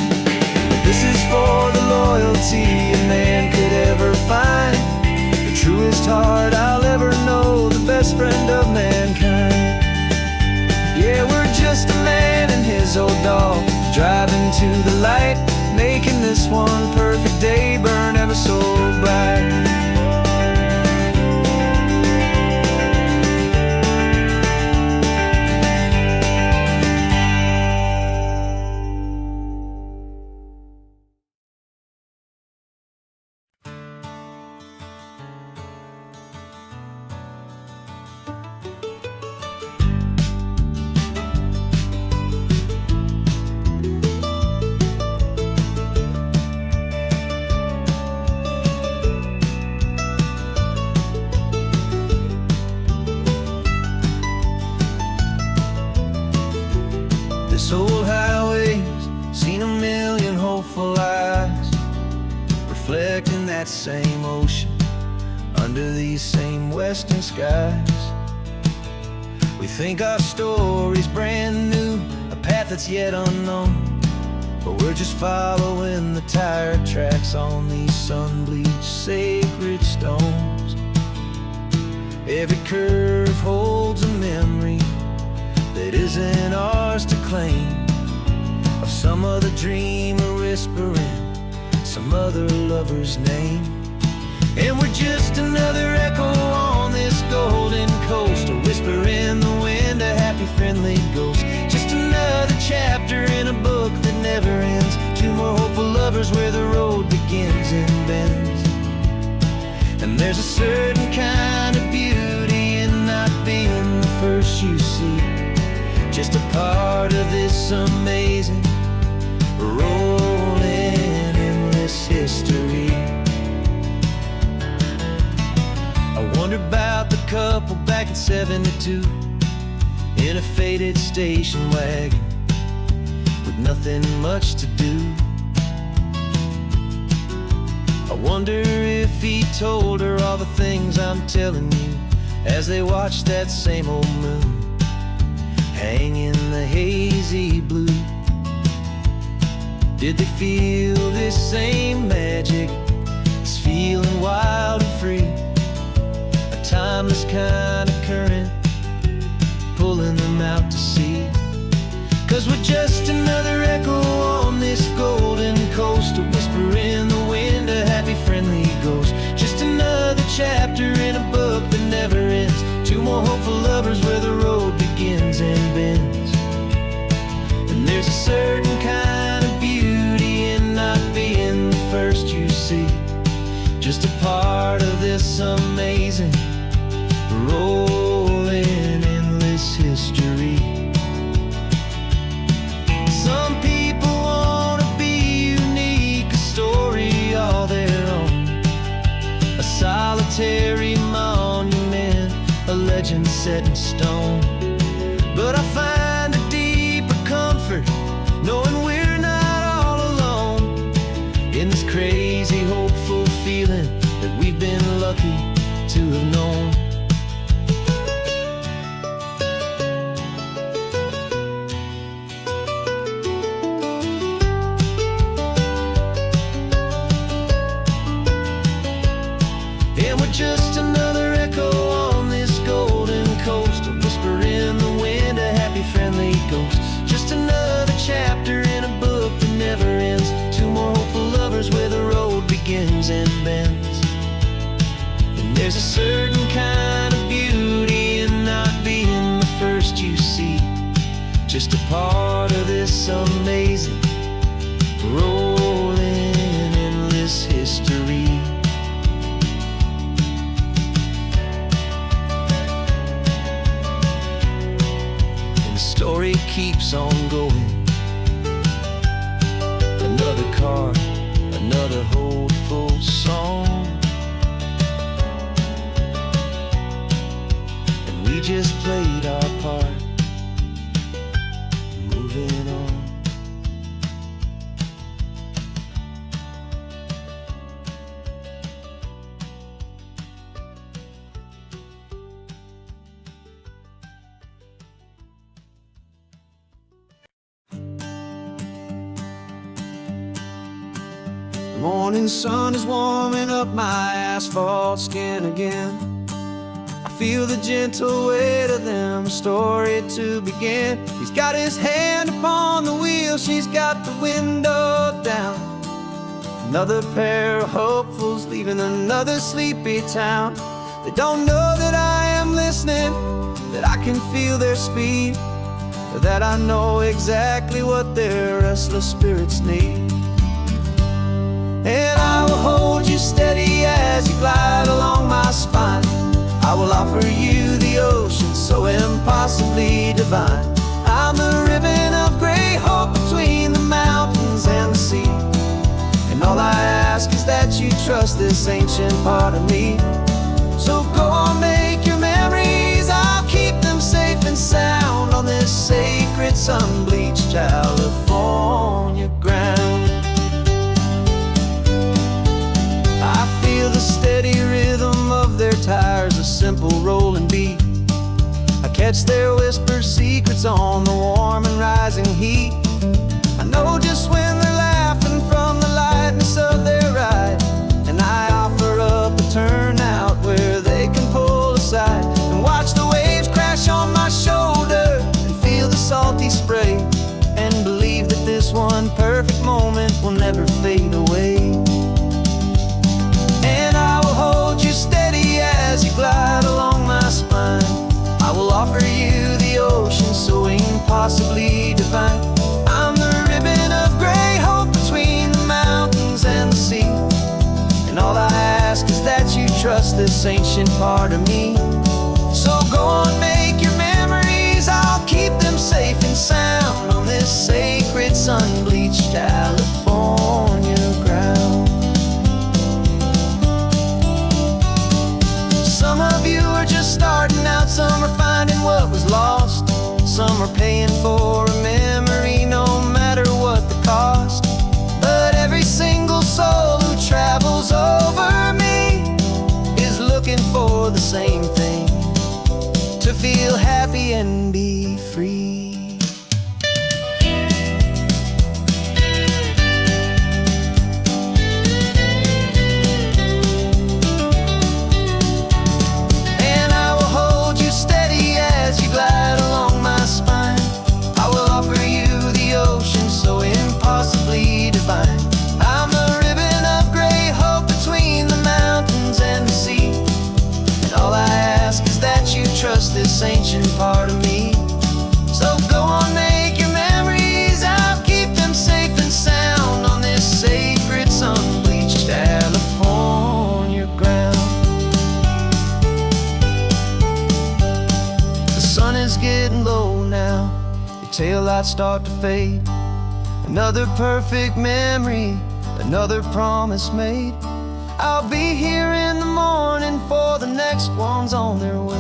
This is for the loyalty a man could ever find, the truest heart I'll ever know, the best friend of mankind. Yeah, we're just a man and his old dog, driving to the light, making this one perfect day burn same ocean, under these same western skies. We think our story's brand new, a path that's yet unknown, but we're just following the tire tracks on these sun-bleached sacred stones. Every curve holds a memory that isn't ours to claim, of some other dreamer whispering some other lover's name. And we're just another echo on this golden coast, a whisper in the wind, a happy friendly ghost. Just another chapter in a book that never ends, two more hopeful lovers where the road begins and bends. And there's a certain kind of beauty in not being the first you see, just a part of this amazing rolling endless history. I wonder about the couple back in '72 in a faded station wagon with nothing much to do. I wonder if he told her all the things I'm telling you as they watched that same old moon hang in the hazy blue. Did they feel this same magic, this feeling wild and free, a timeless kind of current pulling them out to sea? 'Cause we're just another echo on this golden coast, a whisper in the wind, a happy friendly ghost. Just another chapter in a book that never ends, two more hopeful lovers where the road begins and bends. And there's a certain kind of beauty in not being the first you see, just a part of this amazing rolling endless history. Some people want to be unique, a story all their own, a solitary monument, a legend set in stone. But I find a deeper comfort knowing we're not all alone in this crazy hopeful feeling that we've been lucky to have known. And we're just another echo on this golden coast, a whisper in the wind, a happy friendly ghost. Just another chapter in a book that never ends, two more hopeful lovers where the road begins and bends. And there's a certain kind of beauty in not being the first you see, just a part of this amazing rolling endless history. Story keeps on going, another card, another hopeful song, and we just played our part, moving on. The morning sun is warming up my asphalt skin again. I feel the gentle weight of them, a story to begin. He's got his hand upon the wheel, she's got the window down. Another pair of hopefuls leaving another sleepy town. They don't know that I am listening, that I can feel their speed, or that I know exactly what their restless spirits need. And I will hold you steady as you glide along my spine. I will offer you the ocean so impossibly divine. I'm the ribbon of gray hope between the mountains and the sea, and all I ask is that you trust this ancient part of me. So go on, make your memories, I'll keep them safe and sound on this sacred sun-bleached California ground. I feel catch their whispered secrets on the warm and rising heat. I know just when they're laughing from the lightness of their ride, and I offer up a turnout where they can pull aside and watch the waves crash on my shoulder and feel the salty spray, and believe that this one perfect moment will never fade away. And I will hold you steady as you glide along my spine. I will offer you the ocean so impossibly divine. I'm the ribbon of gray hope between the mountains and the sea, and all I ask is that you trust this ancient part of me. So go on, make your memories, I'll keep them safe and sound on this sacred sun-bleached California ground. Some of you are just starting out, some are finding what was lost, some are paying for a memory no matter what the cost. But every single soul who travels over me is looking for the same thing: to feel happy and be free. And I will hold you steady as you glide along my spine. I will offer you the ocean so impossibly divine. I'm the ribbon of gray hope between the mountains and the sea, and all I ask is that you trust this ancient part of me. So go on, make your memories, I'll keep them safe and sound on this sacred sun-bleached California ground. The sun is getting low now, your taillights start to fade. Another perfect memory, another promise made. I'll be here in the morning for the next ones on their way.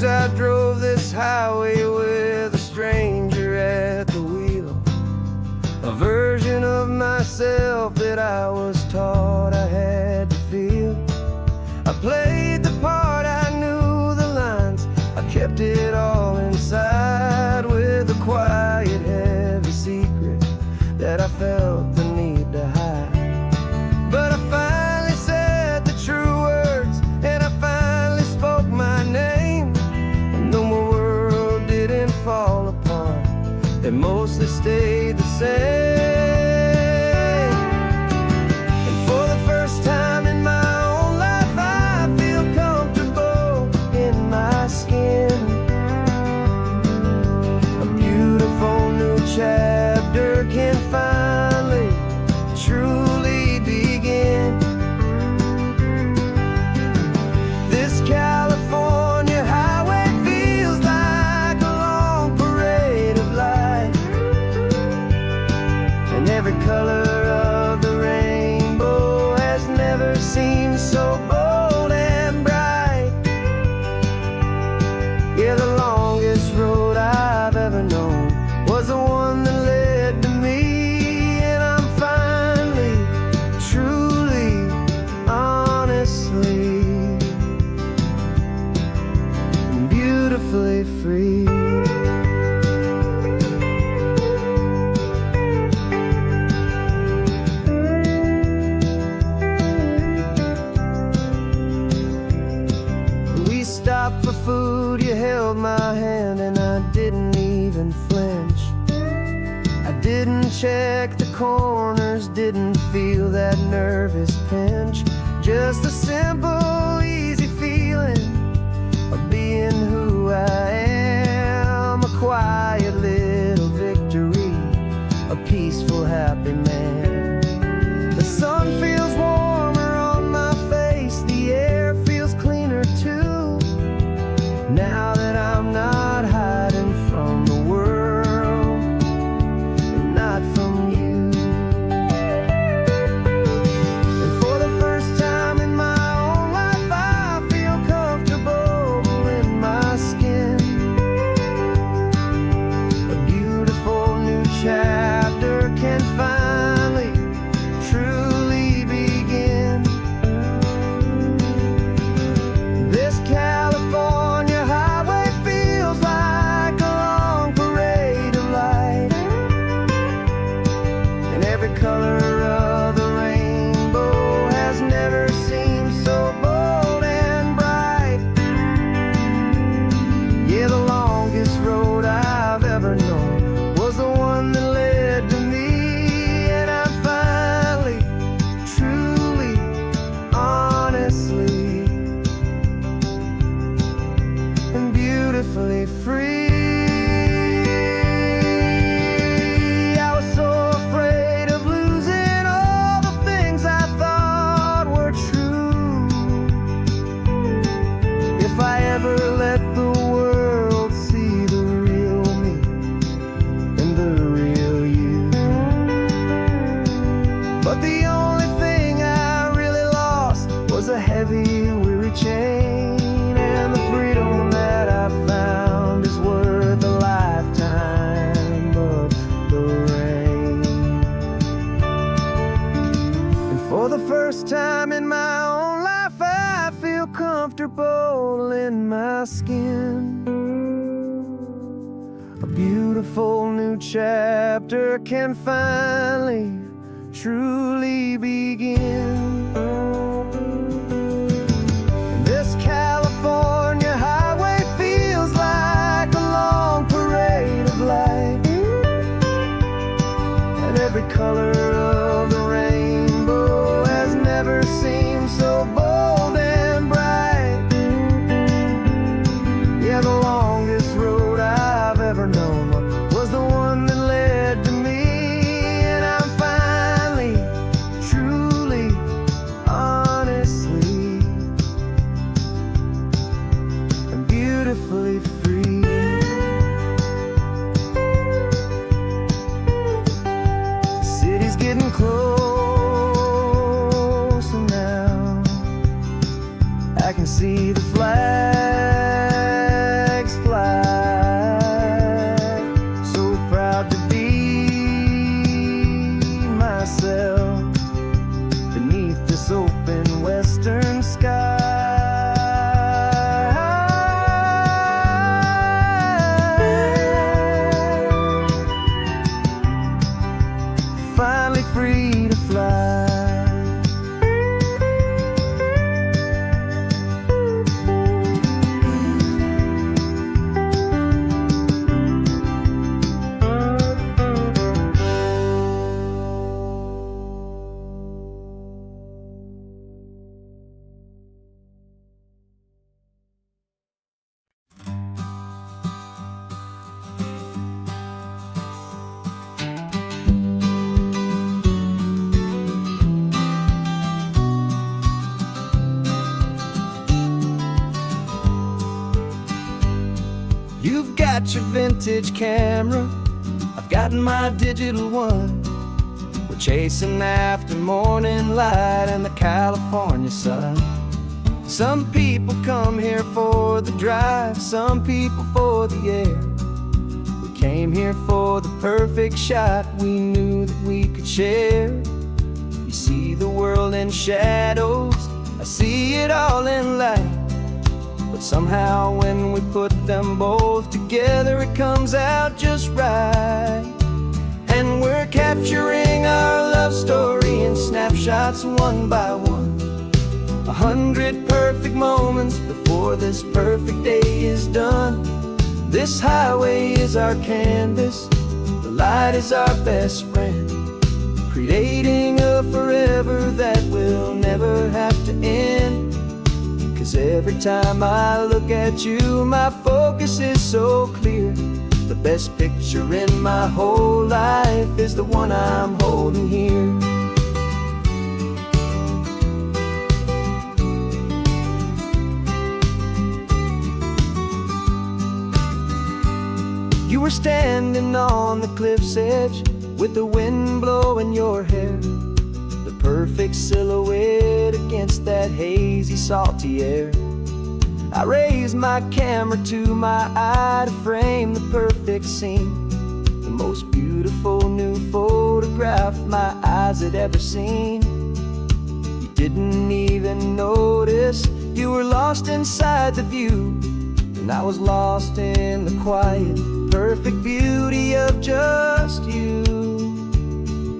I drove this highway with a stranger at the wheel, a version of myself that I was taught I had to feel. I played the part, I knew the lines, I kept it all inside with a quiet, heavy secret that I felt the need to hide. But I finally said the true words, and I finally spoke my name. Fall apart, they mostly stayed the same. And for the first time in my own life, I feel comfortable in my skin. A beautiful new chapter can finally truly begin. This California highway feels like a long parade of light, and every color of the rainbow has never seemed so bold and bright. Yeah, the longest road I've ever known was the one that led to me, and I'm finally, truly, honestly, beautifully free. We stopped for food, you held my hand, and I didn't even flinch. I didn't check the corners, didn't feel that nervous pinch. Just a simple, easy feeling of being who I am. A quiet little victory, a peaceful, happy man. The sun feels warmer on my face, the air feels cleaner too, now that I'm not high But the only thing I really lost was a heavy, weary chain. And the freedom that I found is worth a lifetime of the rain. And for the first time in my own life, I feel comfortable in my skin. A beautiful new chapter can finally, truly begin. And this California highway feels like a long parade of light, and every color of the rainbow has never seemed so bold and bright. Yeah, the longest road I've ever known was the one that led to me. And I'm finally, truly, honestly, and beautifully free. The city's getting closer now. I can see the flags fly. So proud to be myself beneath this open western sky. Finally free to fly. You've got your vintage camera, I've got my digital one. We're chasing after morning light and the California sun. Some people come here for the drive, some people for the air. We came here for the perfect shot we knew that we could share. You see the world in shadows, I see it all in light. But somehow when we put them both together, it comes out just right. And we're capturing our love story in snapshots one by one. 100 perfect moments before this perfect day is done. This highway is our canvas, the light is our best friend, creating a forever that will never have to end. 'Cause every time I look at you, my focus is so clear. The best picture in my whole life is the one I'm holding here. You were standing on the cliff's edge with the wind blowing your hair, the perfect silhouette against that hazy, salty air. I raised my camera to my eye to frame the perfect scene, the most beautiful new photograph my eyes had ever seen. You didn't even notice you were lost inside the view, and I was lost in the quiet, perfect beauty of just you.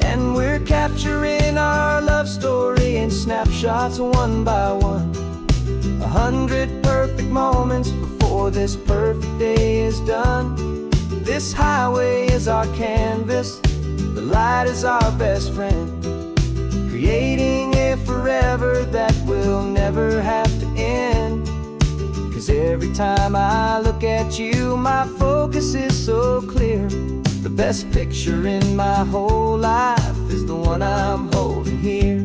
And we're capturing our love story in snapshots one by one. 100 perfect moments before this perfect day is done. This highway is our canvas, the light is our best friend, creating a forever that will never have to end. 'Cause every time I look at you, my focus is so clear. The best picture in my whole life is the one I'm holding here.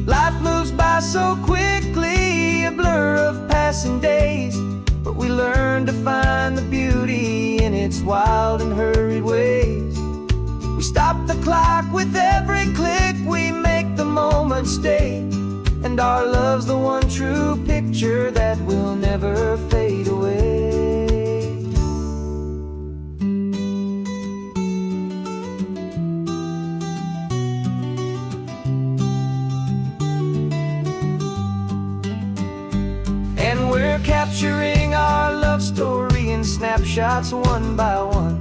Life moves by so quickly, a blur of passing days, but we learn to find the beauty in its wild and hurried ways. We stop the clock with every click. We make the moment stay, and our love's the one true picture that will never fade away. And we're capturing our love story in snapshots one by one.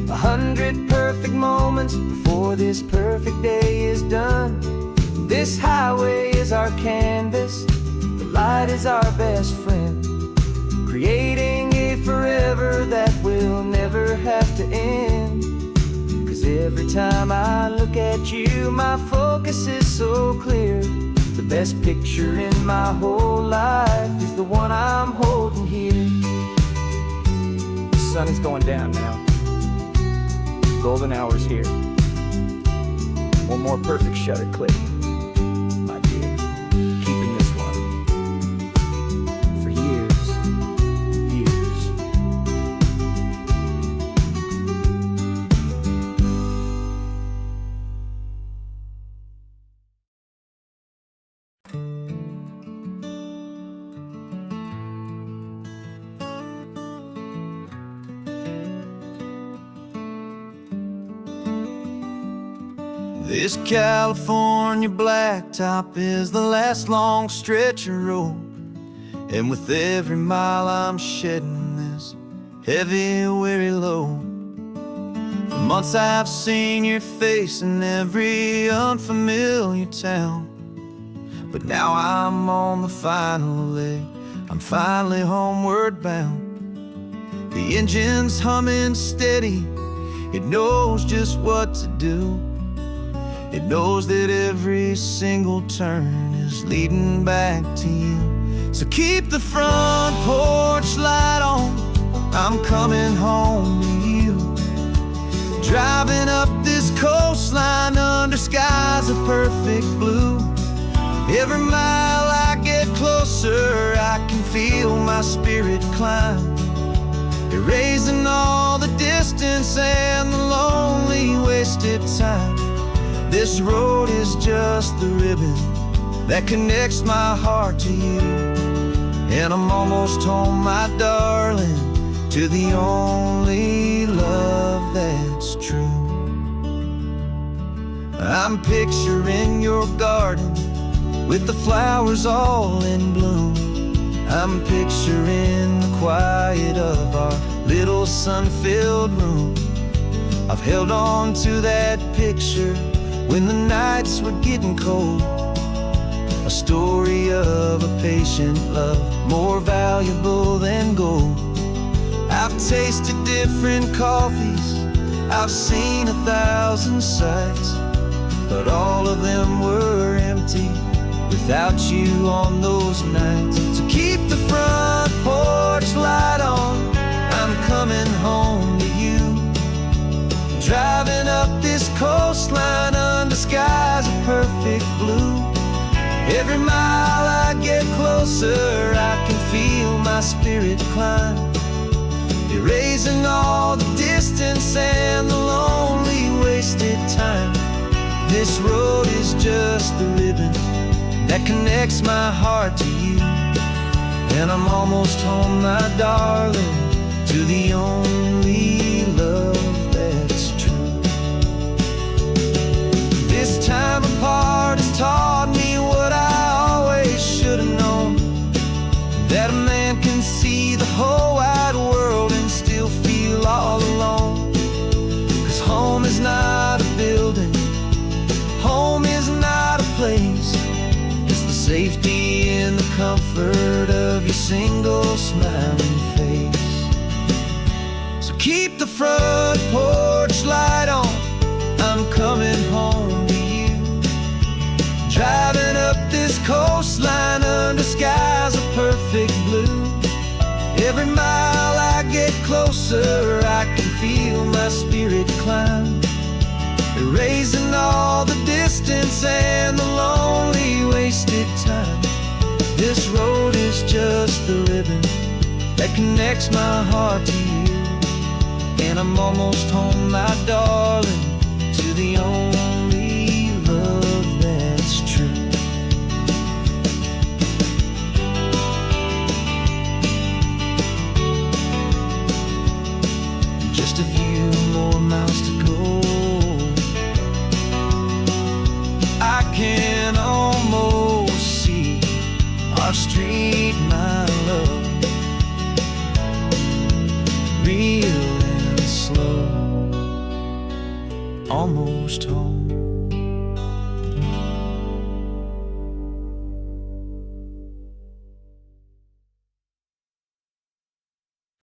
100 perfect moments before this perfect day is done. This highway is our canvas, the light is our best friend, creating a forever that will never have to end. 'Cause every time I look at you, my focus is so clear. The best picture in my whole life is the one I'm holding here. The sun is going down now. Golden hour's here. One more perfect shutter click, my dear. Keeping this one for years, years. This California blacktop is the last long stretch of road, and with every mile I'm shedding this heavy, weary load. For months I've seen your face in every unfamiliar town, but now I'm on the final leg, I'm finally homeward bound. The engine's humming steady, it knows just what to do. It knows that every single turn is leading back to you. So keep the front porch light on, I'm coming home to you. Driving up this coastline under skies of perfect blue. Every mile I get closer, I can feel my spirit climb, erasing all the distance and the lonely wasted time. This road is just the ribbon that connects my heart to you, and I'm almost home, my darling, to the only love that's true. I'm picturing your garden with the flowers all in bloom. I'm picturing the quiet of our little sun-filled room. I've held on to that picture when the nights were getting cold, a story of a patient love, more valuable than gold. I've tasted different coffees, I've seen 1,000 sights, but all of them were empty without you on those nights. So keep the front porch light on, I'm coming home to you. Driving up this coastline under skies of perfect blue. Every mile I get closer, I can feel my spirit climb, erasing all the distance and the lonely wasted time. This road is just the ribbon that connects my heart to you, and I'm almost home, my darling, to the only love that's true. This time apart has taught me what I always should have known, that a man can see the whole wide world and still feel all alone. 'Cause home is not a building, home is not a place, it's the safety and the comfort of your single smiling face. So keep the front porch light on, I'm coming home to you. Driving up this coastline under skies of perfect blue. Every mile I get closer, I can feel my spirit climb, erasing all the distance and the lonely wasted time. This road is just the ribbon that connects my heart to you, and I'm almost home, my darling, our street, my love, real and slow, almost home.